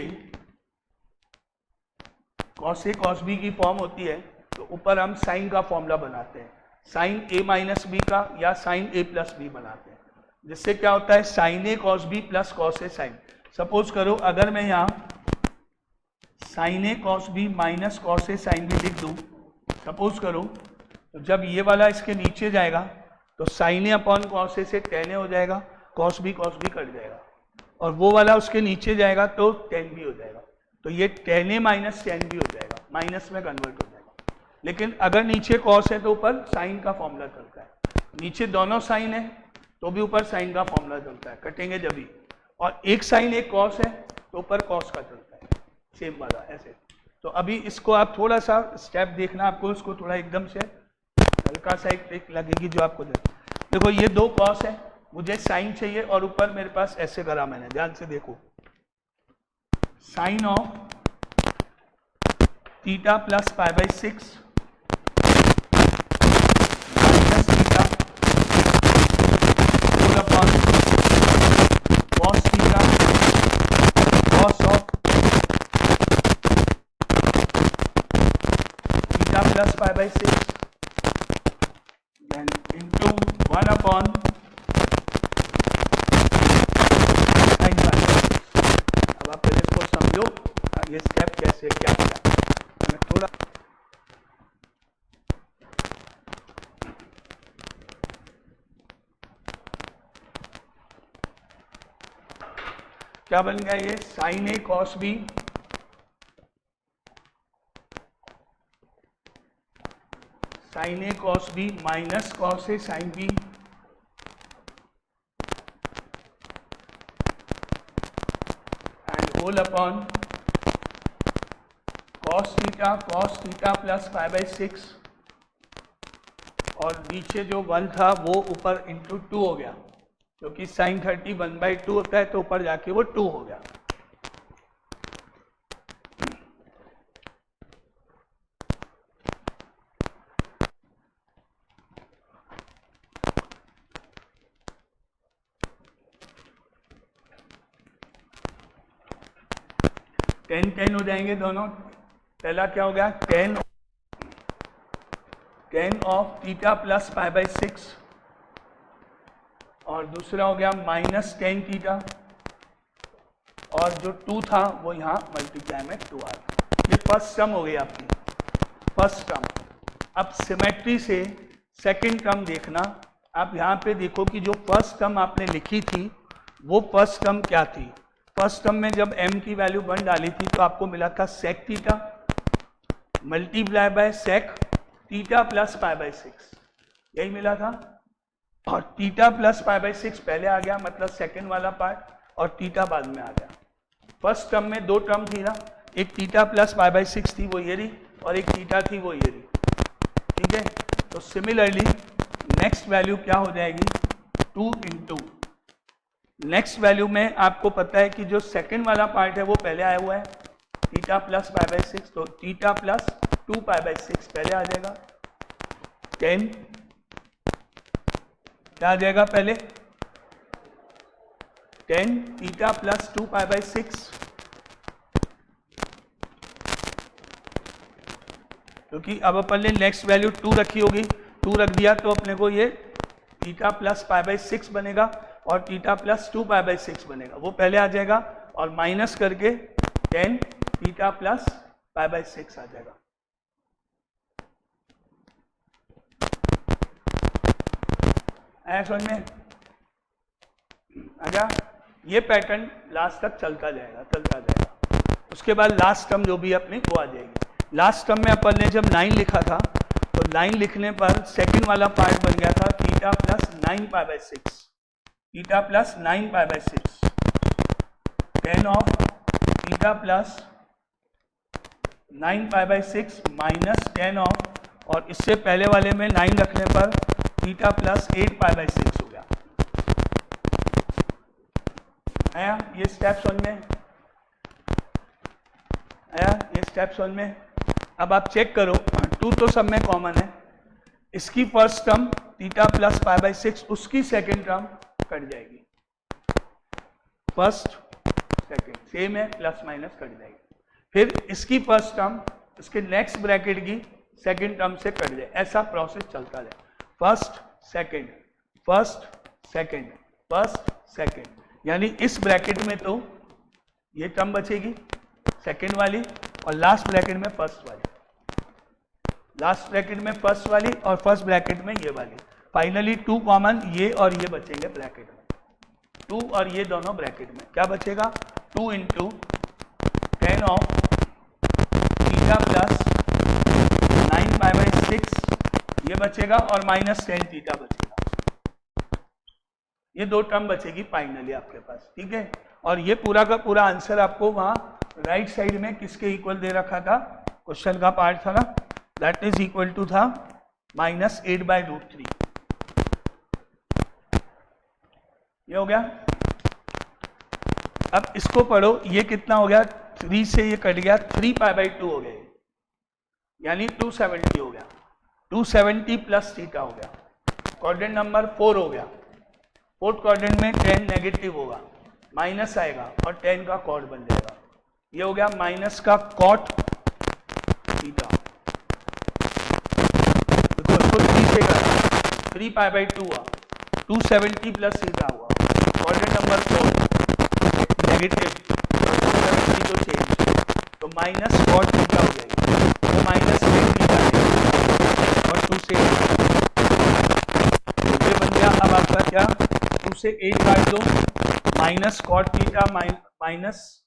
कॉस ए कॉस बी की फॉर्म होती है, तो ऊपर हम साइन का फॉर्मूला बनाते हैं, साइन ए माइनस बी का या साइन ए प्लस बी बनाते हैं, जिससे क्या होता है sign A cos B plus cos A sign. Suppose करो अगर मैं यहाँ sign A cos B minus cos A sine B लिख दूँ, सपोज करो, तो जब ये वाला इसके नीचे जाएगा तो sign A upon cos A से टेन ए हो जाएगा, कॉस बी कट जाएगा, और वो वाला उसके नीचे जाएगा तो टेन बी हो जाएगा, तो ये टेन ए माइनस टेन बी हो जाएगा, माइनस में कन्वर्ट हो जाएगा। लेकिन अगर नीचे कॉस है तो ऊपर साइन का फॉर्मूला चलता है, नीचे दोनों साइन है तो भी ऊपर साइन का फॉर्मूला चलता है, कटेंगे जब भी, और एक साइन एक कॉस है तो ऊपर कॉस का चलता है, सेम वाला ऐसे। तो अभी इसको आप थोड़ा सा स्टेप देखना, आपको इसको थोड़ा एकदम से हल्का सा एक ट्रिक लगेगी जो आपको देखो, ये दो कॉस है, मुझे साइन चाहिए और ऊपर मेरे पास ऐसे करा मैंने, ध्यान से देखो, sine of theta plus π/6 minus theta whole upon cos theta cos of theta plus π/6 then into 1 upon sin π/6। अब आप पहले इसको समझो ये स्टेप कैसे क्या किया, मैं थोड़ा क्या बन गया, ये sine A cos B sine A cos B minus cos A sine B and whole upon cos theta plus π/6, और नीचे जो 1 था वो ऊपर इंटू 2 हो गया, क्योंकि साइन 30 1/2 होता है तो ऊपर जाके वो 2 हो गया। टेन हो जाएंगे दोनों, पहला क्या हो गया टेन ऑफ थीटा प्लस π/6 और दूसरा हो गया माइनस टेन थीटा, और जो 2 था वो यहाँ मल्टीप्लाई में 2 आ गया। ये फर्स्ट टर्म हो गई आपकी, फर्स्ट टर्म। अब सिमेट्री से सेकंड टर्म देखना, आप यहाँ पे देखो कि जो फर्स्ट टर्म आपने लिखी थी वो फर्स्ट टर्म क्या थी। फर्स्ट टर्म में जब m की वैल्यू 1 डाली थी तो आपको मिला था sec theta multiply by sec theta plus π/6, यही मिला था, और थीटा प्लस π/6 पहले आ गया, मतलब सेकंड वाला पार्ट, और थीटा बाद में आ गया। फर्स्ट टर्म में दो टर्म थी ना, एक थीटा प्लस π/6 थी वो ये रही, और एक थीटा थी वो ये रही। ठीक है, तो सिमिलरली नेक्स्ट वैल्यू क्या हो जाएगी 2 इंटू, नेक्स्ट वैल्यू में आपको पता है कि जो सेकंड वाला पार्ट है वो पहले आया हुआ है थीटा प्लस π/6, तो थीटा प्लस 2 π/6 पहले आ जाएगा, 10 क्या आ जाएगा पहले 10 थीटा प्लस 2 π/6, क्योंकि अब अपन ने नेक्स्ट वैल्यू 2 रखी होगी, 2 रख दिया तो अपने को ये थीटा प्लस π/6 बनेगा और थीटा प्लस 2 π/6 बनेगा, वो पहले आ जाएगा, और माइनस करके 10 थीटा प्लस π/6 आ जाएगा। आया समझ में? आजा, ये पैटर्न लास्ट तक चलता जाएगा। उसके बाद लास्ट टर्म जो भी अपनी वो आ जाएगी। लास्ट टर्म में अपन ने जब 9 लिखा था तो 9 लिखने पर सेकंड वाला पार्ट बन गया था theta plus 9 π/6, theta plus 9 π/6, 10 of theta plus 9 pi by 6 minus 10 of, और इससे पहले वाले में 9 रखने पर थीटा प्लस 8 पाई बाई 6 हो गया। आया ये स्टेप समझ में? आया ये स्टेप समझ में? अब आप चेक करो, 2 तो सब में कॉमन है, इसकी first term theta plus pi by 6, उसकी सेकेंड टर्म कट जाएगी, फर्स्ट सेकेंड सेम है, प्लस माइनस कट जाएगी। फिर इसकी फर्स्ट टर्म इसके नेक्स्ट ब्रैकेट की सेकेंड टर्म से कट जाए, ऐसा प्रोसेस चलता जाए, first second first second first second, यानी इस ब्रैकेट में तो ये टर्म बचेगी सेकेंड वाली, और लास्ट ब्रैकेट में फर्स्ट वाली, लास्ट ब्रैकेट में फर्स्ट वाली और फर्स्ट ब्रैकेट में ये वाली। फाइनली 2 कॉमन, ये और ये बचेंगे ब्रैकेट में, 2 और ये दोनों ब्रैकेट में क्या बचेगा, 2 into 10 of theta plus 9 pi by 6 ये बचेगा, और माइनस 10 थीटा बचेगा। ये 2 टर्म बचेगी फाइनली आपके पास, ठीक है। और ये पूरा का पूरा आंसर आपको वहां राइट साइड में किसके इक्वल दे रखा था, क्वेश्चन का पार्ट था ना, दैट इज इक्वल टू था -8/√3। ये हो गया। अब इसको पढ़ो, ये कितना हो गया, 3 से ये कट गया, 3 पाई बाई 2 हो गया, यानी 270 हो गया, 270 प्लस थीटा हो गया, क्वाड्रेंट नंबर 4 हो गया। फोर्थ क्वाड्रेंट में 10 नेगेटिव होगा, माइनस आएगा और 10 का कॉट बन जाएगा, ये हो गया माइनस का कॉट थीटा। देखो इसको 3 से करा, 3 पाई बाई 2 हुआ, 270 प्लस थीटा हुआ, क्वाड्रेंट नंबर 4 नेगेटिव, 270 को चेंज, तो माइनस कॉट थीटा हो जाएगी, तो माइनस 10 थीटा और 2 से ये बन गया। अब आपका क्या, 2 से 8 काट दो, माइनस कॉट थीटा माइनस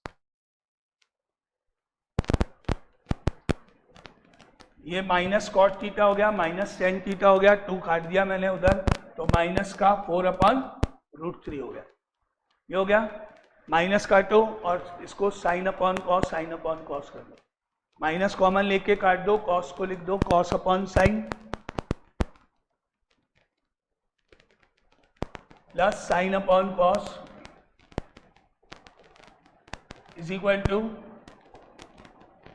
ये माइनस कॉट थीटा हो गया, माइनस 10 थीटा हो गया, 2 काट दिया मैंने उधर, तो माइनस का 4/√3 हो गया। ये हो गया, माइनस काटो और इसको साइन अपॉन कॉस कर दो, माइनस कॉमन लेके काट दो, कॉस को लिख दो cos upon sine, plus sine upon cos is equal to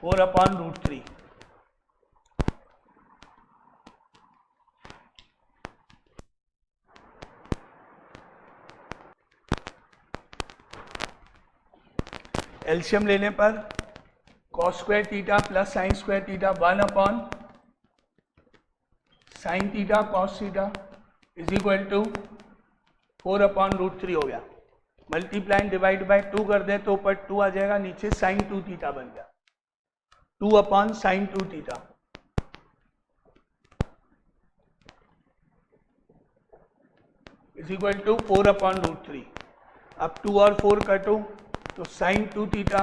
4/√3। LCM लेने पर cos square theta plus sine square theta 1/sin theta cos theta is equal to 4/√3 हो गया। मल्टीप्लाई डिवाइड बाय 2 कर दे तो ऊपर 2 आ जाएगा, नीचे sin 2 थीटा बन गया, 2/sin 2 theta is equal to 4/√3। अब 2 और 4 कटो तो sin 2 थीटा,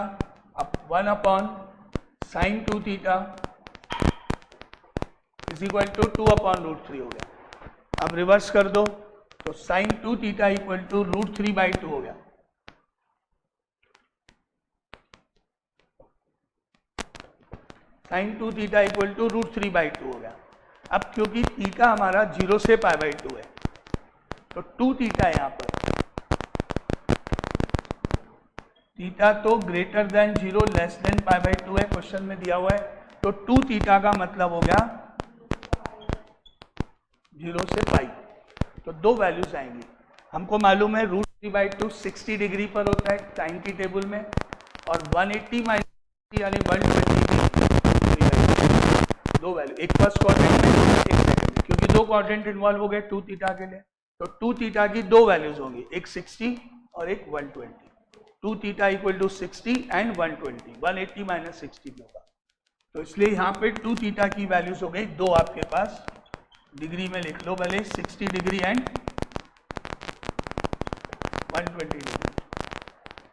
अब 1/sin 2 theta is equal to 2/√3 हो गया। अब रिवर्स कर दो तो sin 2 थीटा इक्वल टू √3/2 हो गया। sin 2 थीटा इक्वल टू √3/2 हो गया। अब क्योंकि थीटा हमारा 0 से π/2 है तो 2 थीटा है यहाँ पर, थीटा तो ग्रेटर देन 0 लेस देन π/2 है, क्वेश्चन में दिया हुआ है, तो 2 थीटा का मतलब हो गया 0 से π, तो 2 वैल्यूज आएंगी। हमको मालूम है √3/2 60 डिग्री पर होता है टाइम की टेबल में, और 180 - यानी 120 दो वैल्यू, एक फर्स्ट क्वाड्रेंट में एक सेकंड, क्योंकि 2 क्वाड्रेंट इन्वॉल्व हो गए 2 थीटा के लिए, तो 2 थीटा की 2 वैल्यूज होंगी, एक 60 और एक 120। 2 थीटा इक्वल टू 60 एंड 120, 180 - 60 भी होगा, तो इसलिए यहाँ पे 2 थीटा की वैल्यूज हो गई 2 आपके पास, डिग्री में लिख लो भले, 60 डिग्री एंड 120 डिग्री।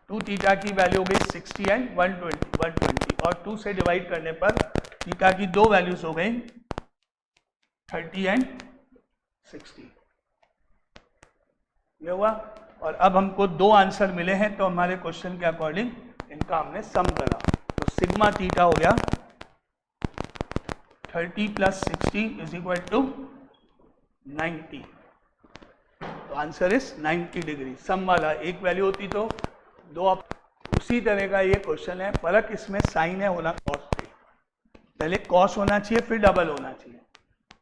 2 थीटा की वैल्यू हो गई 60 एंड 120, और 2 से डिवाइड करने पर थीटा की 2 वैल्यूज हो गई 30 एंड 60। ये हुआ, और अब हमको 2 आंसर मिले हैं, तो हमारे क्वेश्चन के अकॉर्डिंग इनका हमने सम करा, तो सिग्मा थीटा हो गया 30 प्लस 60 इज इक्वल टू 90। तो आंसर इज 90 डिग्री। सम वाला एक वैल्यू होती तो दो आप। उसी तरह का ये क्वेश्चन है, फर्क इसमें साइन है होना कॉस पे। पहले कॉस होना चाहिए फिर डबल होना चाहिए।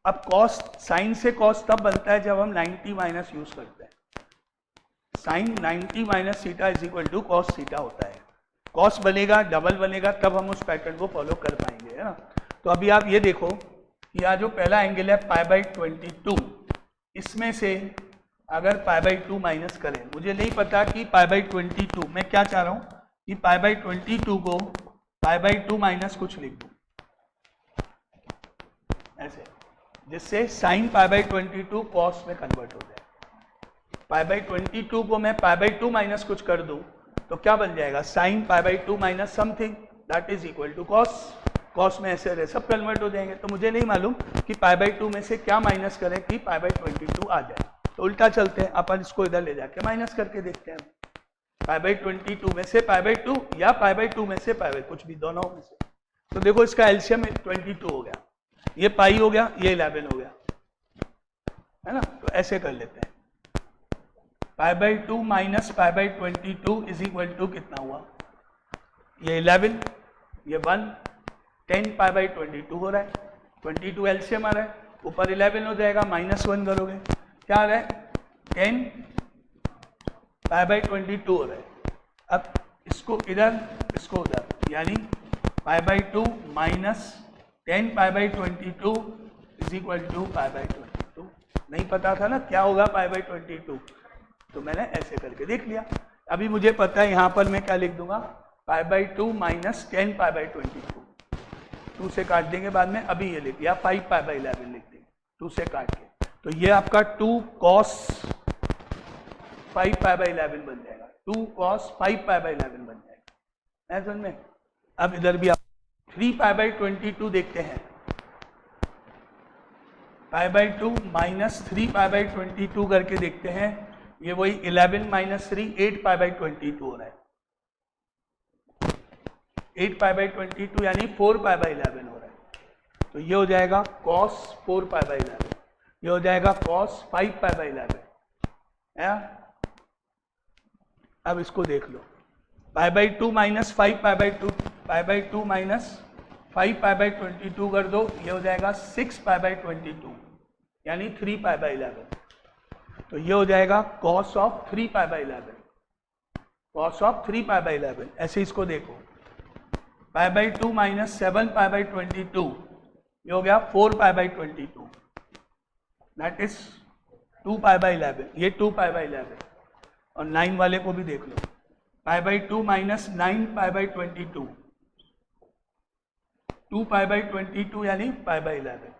अब कॉस, साइन से कॉस तब बनता है जब हम 90 माइनस यूज करते हैं। Sine 90 minus theta is equal to cos theta होता है। कॉस बनेगा, डबल बनेगा, तब हम उस पैटर्न को फॉलो कर पाएंगे, है ना। तो अभी आप ये देखो कि यहाँ जो पहला एंगल है π/22, इसमें से अगर π/2 माइनस करें, मुझे नहीं पता कि π/22, मैं क्या चाह रहा हूँ कि π/22 को π/2 माइनस कुछ लिख दूँ ऐसे, जिससे साइन π/22 कॉस में कन्वर्ट हो जाए। π/22 को मैं π/2 माइनस कुछ कर दूं तो क्या बन जाएगा, sine π/2 minus something that is equal to cos. Cos में ऐसे रहे सब कन्वर्ट हो जाएंगे। तो मुझे नहीं मालूम कि π/2 में से क्या माइनस करें कि π/22 आ जाए। तो उल्टा चलते हैं, अपन इसको इधर ले जाके माइनस करके देखते हैं। π/22 में से π/2 या π/2 में से π/, कुछ भी दोनों में से। तो देखो इसका एलसीएम 22 हो गया, ये पाई हो गया, ये 11 हो गया, है ना। तो ऐसे कर लेते हैं, π/2 माइनस π/22 इज इक्वल टू कितना हुआ, ये 11, ये 1, 10 π/22 हो रहा है। 22 एलसीएम आ रहा है, ऊपर 11 हो जाएगा, -1 करोगे क्या आ रहा है, 10 π/22 हो रहा है। अब इसको इधर, इसको उधर, यानी π/2 माइनस 10 π/22 इज इक्वल टू π/22। नहीं पता था ना क्या होगा π/22, तो मैंने ऐसे करके देख लिया। अभी मुझे पता है यहाँ पर मैं क्या लिख दूंगा, π/2 माइनस 10 π/22, 2 से काट देंगे बाद में, अभी ये लिख दिया 5 π/11 लिख देंगे 2 से काट के। तो ये आपका 2 cos 5 π/11 बन जाएगा, 2 cos 5 π/11 बन जाएगा, है समझ में। अब इधर भी आप 3 π/22 देखते हैं, π/2 माइनस 3 π/22 करके देखते हैं, ये वही 11 माइनस 3 8 π/22 हो रहा है। 8 π/22 यानी 4 π/11 हो रहा है। तो ये हो जाएगा cos 4 π/11, ये हो जाएगा cos 5 π/11 है। अब इसको देख लो, π/2 माइनस 5 π/2 माइनस 5 π/22 कर दो, ये हो जाएगा 6 π/22 यानी 3 π/11। तो ये हो जाएगा cos ऑफ 3 π/11, cos ऑफ 3 π/11। ऐसे इसको देखो, π/2 माइनस 7 π/22, ये हो गया 4 π/22, दैट इज 2 π/11, ये 2 π/11। और 9 वाले को भी देख लो, π/2 माइनस 9 π/22, 2 π/22 यानी π/11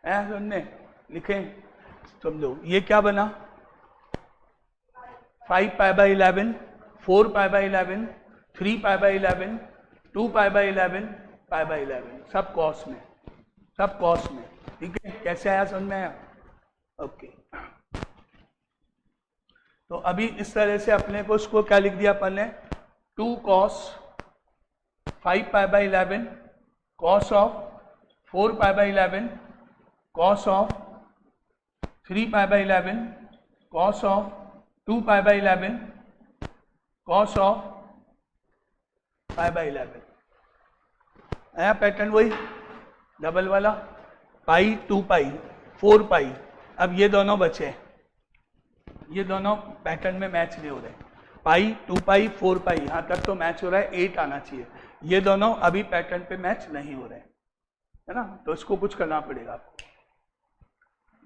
है। सुनने लिखें, समझो ये क्या बना, 5 π/11, 4 π/11, 3 π/11, 2 π/11, π/11, सब कॉस में, सब कॉस में। ठीक है, कैसे आया समझ में आया, ओके। तो अभी इस तरह से अपने को इसको क्या लिख दिया अपन ने, 2 cos 5 π/11, cos of 4 π/11, cos of 3 π/11, cos of 2 π/11, cos of π/11। आया पैटर्न वही डबल वाला, पाई 2 पाई 4 पाई। अब ये दोनों बचे, ये दोनों पैटर्न में मैच नहीं हो रहे, पाई 2 पाई 4 पाई यहाँ तक तो मैच हो रहा है, 8 आना चाहिए। ये दोनों अभी पैटर्न पे मैच नहीं हो रहे, है ना। तो इसको कुछ करना पड़ेगा आपको,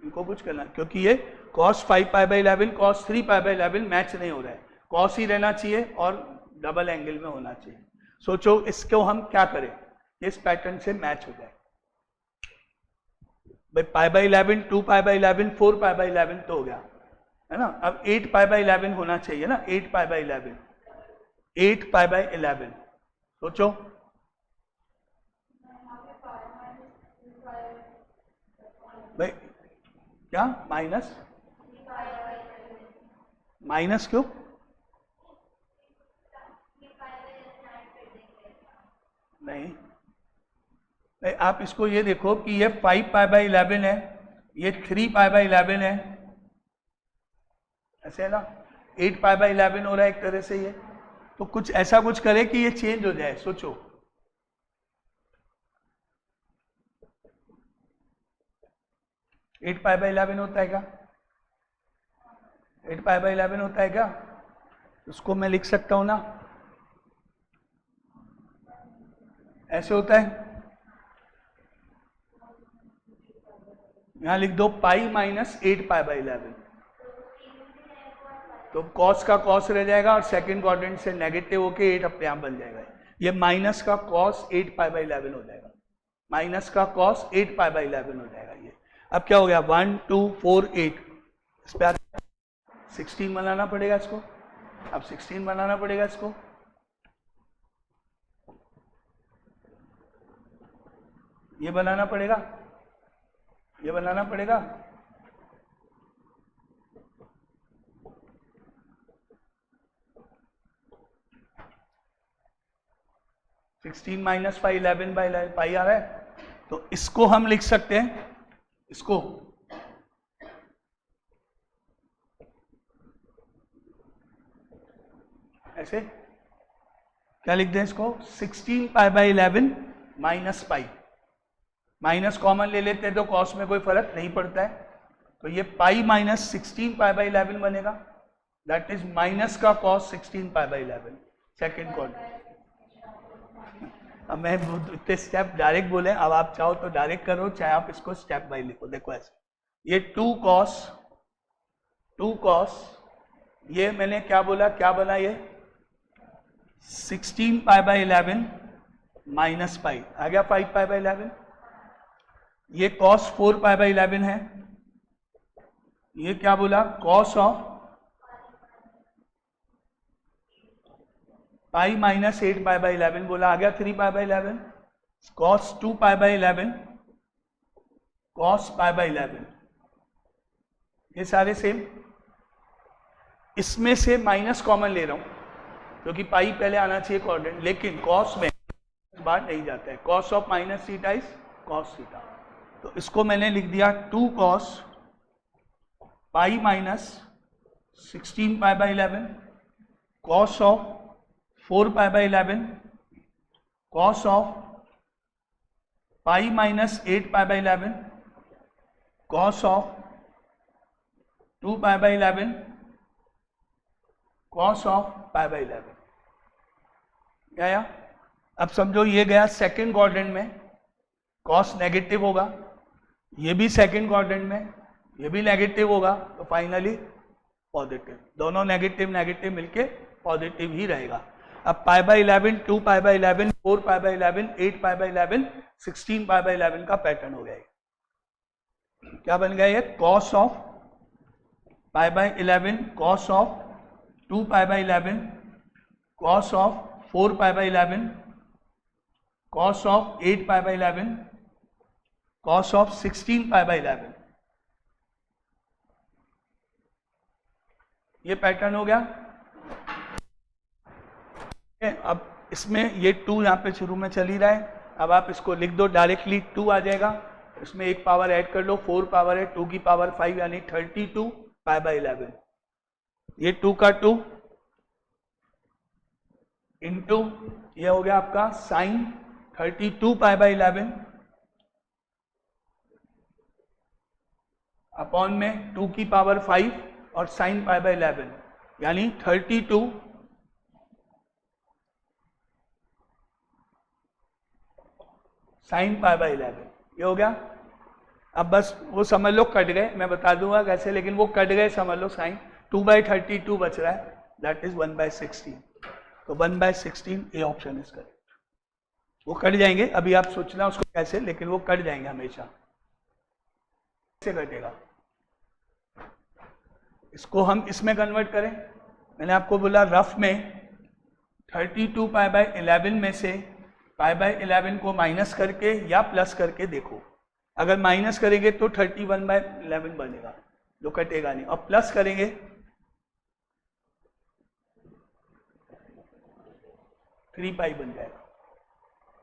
इनको कुछ करना, क्योंकि ये cos 5 π/11, cos 3 π/11 मैच नहीं हो रहा है, cos ही रहना चाहिए और डबल एंगल में होना चाहिए। सोचो इसको हम क्या करें, इस पैटर्न से मैच हो जाए भाई, π/11, 2 π/11, 4 π/11 तो हो गया, है ना। अब 8 π/11 होना चाहिए ना, 8 π/11, 8 π/11 सोचो, भाई क्या माइनस, माइनस क्यों, नहीं आप इसको ये देखो कि ये 5π/11 है, ये 3π/11 है, ऐसे है ना, 8π/11 हो रहा है एक तरह से ये। तो कुछ ऐसा कुछ करे कि ये चेंज हो जाए, सोचो। एट पाई बाई 11 होता है क्या? 8π/11 होता है क्या? उसको मैं लिख सकता हूं ना, ऐसे होता है। यहां लिख दो पाई माइनस 8π/11, तो कॉस का कॉस रह जाएगा और सेकंड क्वाड्रेंट से नेगेटिव होके 8 अपने आप बन जाएगा। ये माइनस का कॉस 8π/11 हो जाएगा, माइनस का कॉस 8π/11 हो जाएगा ये। अब क्या हो गया, 1 2 4 8, इस पे 16 बनाना पड़ेगा इसको। अब 16 बनाना पड़ेगा इसको। ये बनाना पड़ेगा, ये बनाना पड़ेगा। सिक्सटीन माइनस 5 11/पाई आ रहा है, तो इसको हम लिख सकते हैं, इसको ऐसे क्या लिख दें इसको, 16π/11 माइनस पाई। माइनस कॉमन ले लेते हैं तो कॉस में कोई फर्क नहीं पड़ता है, तो ये पाई माइनस 16π/11 बनेगा, दैट इज माइनस का कॉस 16π/11 सेकेंड क्वाड्रेंट। अब मैं इतने स्टेप डायरेक्ट बोले, अब आप चाहो तो डायरेक्ट करो, चाहे आप इसको स्टेप बाय लिखो। देखो ऐसे, ये 2 cos, ये मैंने क्या बोला, क्या बना ये 16π/11 माइनस पाई, आ गया 5π/11। ये cos 4π/11 है, ये क्या बोला cos ऑफ पाई माइनस 8π/11 बोला, आ गया 3π/11। cos 2π/11 cos π/11, ये सारे सेम। इसमें से माइनस कॉमन ले रहा हूं क्योंकि पाई पहले आना चाहिए क्वाड्रेंट, लेकिन cos में बाहर नहीं जाता है। cos of minus theta is cos theta, तो इसको मैंने लिख दिया 2 cos pi minus 16π/11 cos of 4π/11 cos of pi minus 8π/11 cos of 2π/11 cos of π/11। क्या? अब समझो ये गया सेकंड क्वाड्रेंट में, cos नेगेटिव होगा, ये भी सेकंड क्वाड्रेंट में, ये भी नेगेटिव होगा, तो फाइनली पॉजिटिव। दोनों नेगेटिव नेगेटिव मिलके पॉजिटिव ही रहेगा। अब π/11 2π/11 4π/11 8π/11 16π/11 का पैटर्न हो गया। क्या बन गया ये, cos of π/11 cos of 2π/11 cos of 4π/11 cos of 8π/11 cos of 16π/11, ये पैटर्न हो गया। अब इसमें ये 2 यहाँ पे शुरू में चल ही रहा है, अब आप इसको लिख दो डायरेक्टली, 2 आ जाएगा, इसमें एक पावर ऐड कर लो, 4 पावर है, 2 की पावर 5 यानी 32π/11। ये 2 का 2 इंटू ये हो गया आपका साइन 32π/11 अपॉन में 2 की पावर 5 और साइन π/11 यानी 32 साइन π/11, ये हो गया। अब बस वो समझ लो कट गए, मैं बता दूंगा कैसे, लेकिन वो कट गए समझ लो। साइन 2/32 बच रहा है, दैट इज 1/16, तो 1/16 ए ऑप्शन इज करेक्ट। वो कट जाएंगे, अभी आप सोचना उसको कैसे, लेकिन वो कट जाएंगे हमेशा। कैसे कटेगा, इसको हम इसमें कन्वर्ट करें। मैंने आपको बोला रफ में 32π/11 में से π/11 को माइनस करके या प्लस करके देखो। अगर माइनस करेंगे तो 31/11 बनेगा, जो कटेगा नहीं, और प्लस करेंगे 3π बन जाएगा,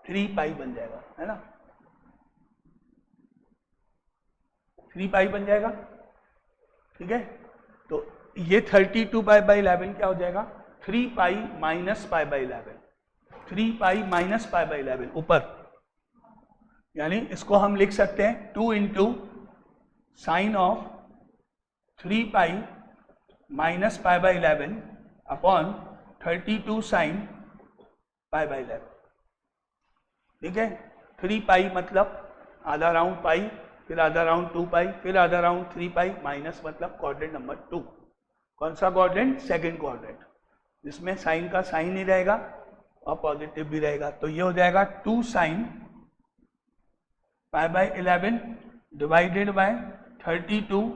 3π बन जाएगा, है ना। 3 पाई बन जाएगा, ठीक है। तो ये 32 पाई बाई 11 क्या हो जाएगा, 3 पाई minus pi by 11, 3 pi minus pi by 11 ऊपर, यानी इसको हम लिख सकते हैं 2 into sine of 3 pi minus pi by 11 upon 32 sine pi by 11, ठीक है। 3 पाई मतलब आधा राउंड पाई, फिर आधा राउंड 2 पाई, फिर आधा राउंड 3 पाई, माइनस मतलब क्वाड्रेंट नंबर 2। कौन सा क्वाड्रेंट, सेकंड क्वाड्रेंट, जिसमें साइन का साइन ही रहेगा और पॉजिटिव भी रहेगा। तो ये हो जाएगा 2 sign pi by 11 divided by 32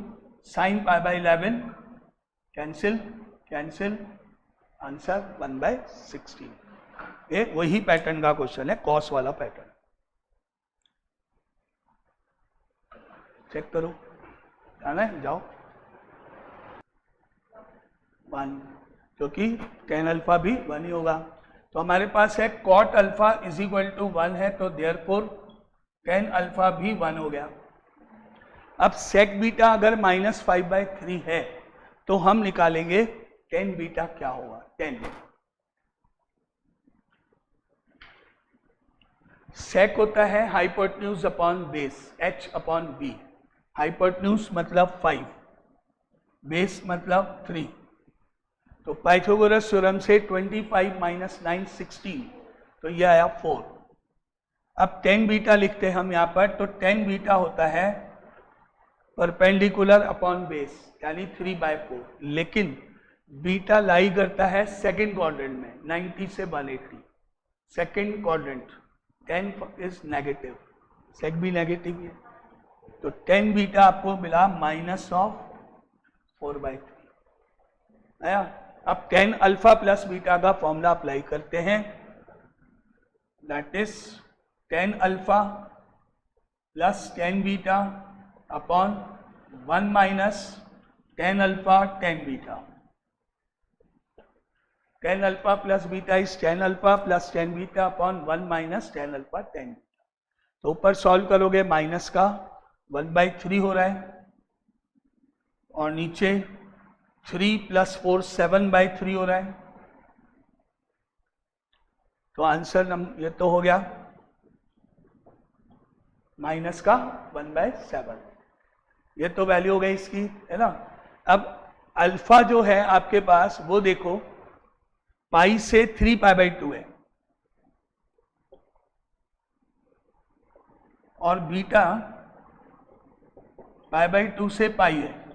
sine pi by 11, cancel cancel, answer 1/16। ये वही पैटर्न का क्वेश्चन है, कॉस वाला पैटर्न। चेक करो, जाना है, जाओ। 1, क्योंकि tan अल्फा भी 1 ही होगा। तो हमारे पास है cot alpha is equal to 1 है, तो देयरफॉर tan अल्फा भी 1 हो गया। अब sec बीटा अगर -5/3 है तो हम निकालेंगे tan बीटा क्या होगा। tan sec होता है hypotenuse upon base, h upon b। Hypotenuse मतलब 5, बेस मतलब 3। तो पाइथागोरस थ्योरम से 25 माइनस 9 16, तो ये आया 4। अब tan बीटा लिखते हैं हम यहाँ पर, तो tan बीटा होता है परपेंडिकुलर अपॉन बेस, यानी 3/4, लेकिन बीटा लाई करता है सेकंड क्वाड्रेंट में 90 से 180, second quadrant. tan is negative, sec भी नेगेटिव है, तो tan बीटा आपको मिला -4/3 आया। अब tan अल्फा प्लस बीटा का फॉर्मूला अप्लाई करते हैं, that is tan alpha plus tan beta upon 1 minus tan alpha tan beta. tan alpha plus beta is tan alpha plus tan beta upon 1 minus tan alpha tan beta. तो ऊपर सॉल्व करोगे माइनस का 1/3 हो रहा है, और नीचे 3 + 4 7/3 हो रहा है। तो आंसर ये तो हो गया माइनस का 1/7, ये तो वैल्यू हो गई इसकी, है ना। अब अल्फा जो है आपके पास वो देखो पाई से 3π/2 है, और बीटा π/2 से पाई है।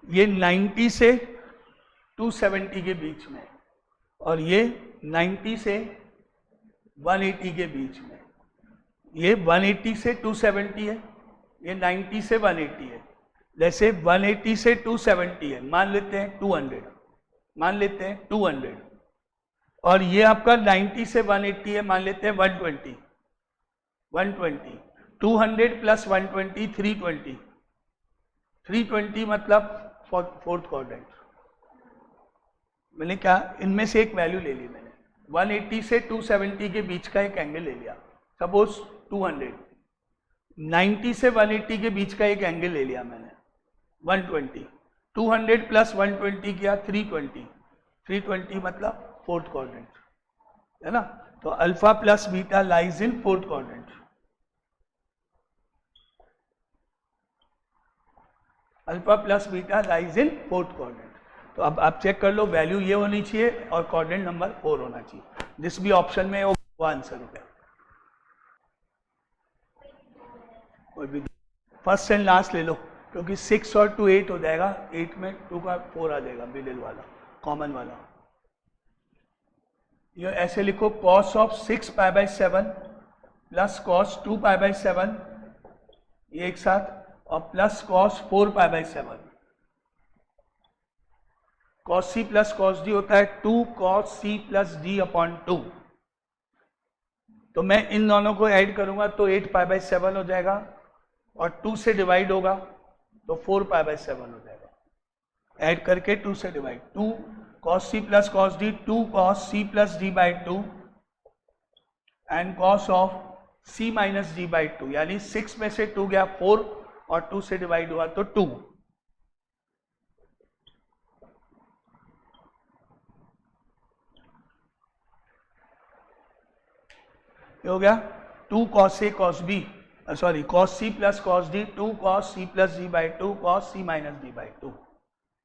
ये 90 से 270 के बीच में, और ये 90 से 180 के बीच में। ये 180 से 270 है, ये 90 से 180 है। जैसे 180 से 270 है, मान लेते हैं 200, मान लेते हैं 200, और ये आपका 90 से 180 है, मान लेते हैं 120, 200 + 120 320, 320 मतलब फोर्थ क्वाड्रेंट। मैंने क्या, इनमें से एक वैल्यू ले ली मैंने, 180 से 270 के बीच का एक एंगल ले लिया, सपोज 200, 90 से 180 के बीच का एक एंगल ले लिया मैंने 120, 200 + 120 किया 320, 320 मतलब फोर्थ क्वाड्रेंट, है ना। तो alpha plus beta lies in fourth quadrant. Alpha plus beta lies in fourth quadrant. तो अब आप चेक कर लो, वैल्यू ये होनी चाहिए और क्वाड्रेंट नंबर 4 होना चाहिए। जिस भी ऑप्शन में वो आंसर हो गया। कोई भी फर्स्ट एंड लास्ट ले लो, क्योंकि 6 और 2 8 हो जाएगा, 8 में 2 का 4 आ जाएगा, मिडिल वाला कॉमन वाला। ये ऐसे लिखो, cos ऑफ 6π/7 प्लस cos 2π/7, ये एक साथ, और plus cos 4π/7। cos c plus cos d होता है 2 cos c + d/2। तो मैं इन दोनों को ऐड करूंगा तो 8π/7 हो जाएगा, और 2 से डिवाइड होगा तो 4π/7 हो जाएगा। ऐड करके 2 से divide, 2 cos c + cos d, 2 cos c + d/2 and cos of c minus d by 2, यानी 6 में से 2 गया 4 और 2 से डिवाइड हुआ तो 2। ये हो गया 2 cos a cos b, sorry cos c plus cos d, 2 cos c plus d by 2 cos c minus d by 2।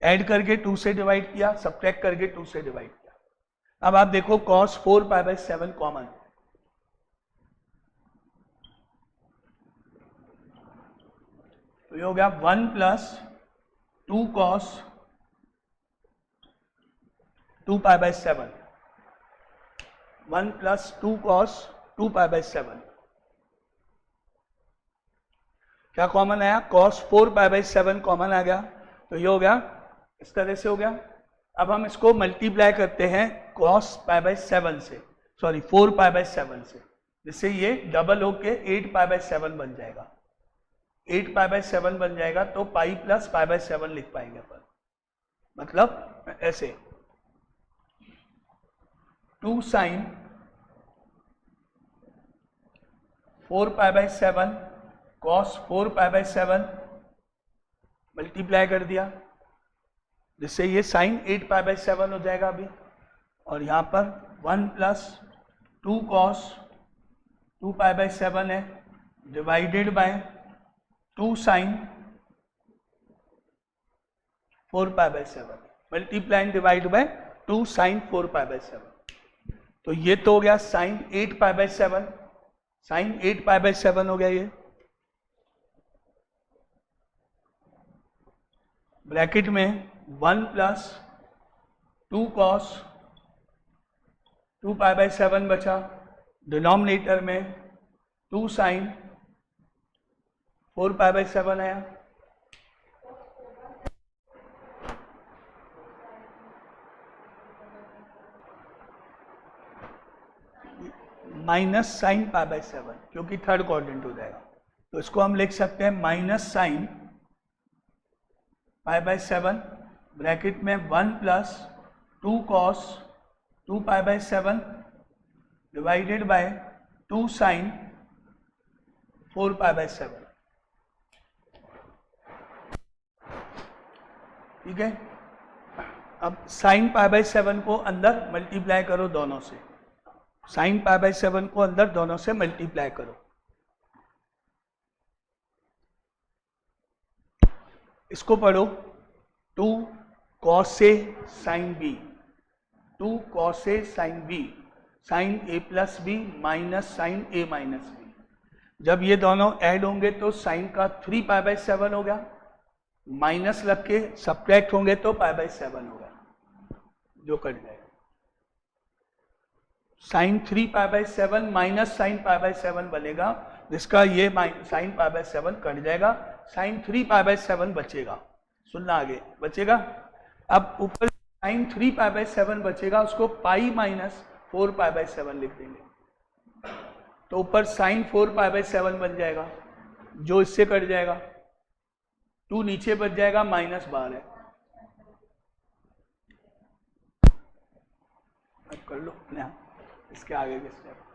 Add करके 2 से डिवाइड किया, सब्ट्रैक्ट करके 2 से डिवाइड किया। अब आप देखो cos 4 पाई बाई 7 कॉमन, तो ये हो गया 1 plus 2 cos 2 pi by 7, 1 plus 2 cos 2 pi by 7। क्या कॉमन आया? cos 4 पाई बाई 7 कॉमन आ गया, तो ये हो गया, इस तरह से हो गया। अब हम इसको मल्टीप्लाई करते हैं cos पाई बाई 7 से, सॉरी 4 पाई बाई 7 से, जिससे ये डबल होके 8 पाई बाई 7 बन जाएगा। 8 पाई बाई 7 बन जाएगा तो पाई प्लस पाई बाई 7 लिख पाएंगे अपन, मतलब ऐसे 2 sine 4 pi by 7 cos 4 pi by 7 multiply कर दिया, जिससे ये साइन 8 पाई बाई 7 हो जाएगा अभी। और यहाँ पर 1 प्लस 2 cos 2 पाई बाई 7 है, divided by 2 sine 4 pi by 7, multiply divide by 2 sine 4 pi by 7। तो ये तो हो गया sine 8 pi by 7, sine 8 pi by 7 हो गया ये। ब्रैकेट में 1 प्लस 2 cos 2 पाई बाई 7 बचा, डिनोमिनेटर में 2 साइन 4 पाई बाई 7 आया। माइनस साइन पाई बाई 7, क्योंकि थर्ड क्वाड्रेंट हो जाएगा, तो इसको हम लिख सकते हैं minus sine pi by 7, bracket में 1 plus 2 cos 2 pi by 7 divided by 2 sine 4 pi by 7। ठीक है, अब साइन पाई बाई 7 को अंदर मल्टीप्लाई करो दोनों से, साइन पाई बाई 7 को अंदर दोनों से मल्टीप्लाई करो। इसको पढ़ो 2 cos A sin B, 2 cos A sin B, sine A plus B minus sine A minus B. जब ये दोनों ऐड होंगे तो साइन का 3 पाई बाई 7 हो गया, माइनस लग के सब्ट्रैक्ट होंगे तो पाई बाई 7 होगा, जो कट जाएगा। Sine 3 pi by 7 minus sine pi by 7 बनेगा, जिसका ये साइन पाई बाई 7 कट जाएगा, साइन 3 पाई बाई 7 बचेगा। सुनना आगे बचेगा। अब ऊपर साइन 3 पाई बाई 7 बचेगा, उसको पाई माइनस 4 पाई बाई 7 लिख देंगे, तो ऊपर साइन 4 पाई बाई 7 बन जाएगा, जो इससे कट जाएगा, 2 नीचे बच जाएगा, माइनस बाहर है। अब कर लो अपने आप इसके आगे के स्टेप।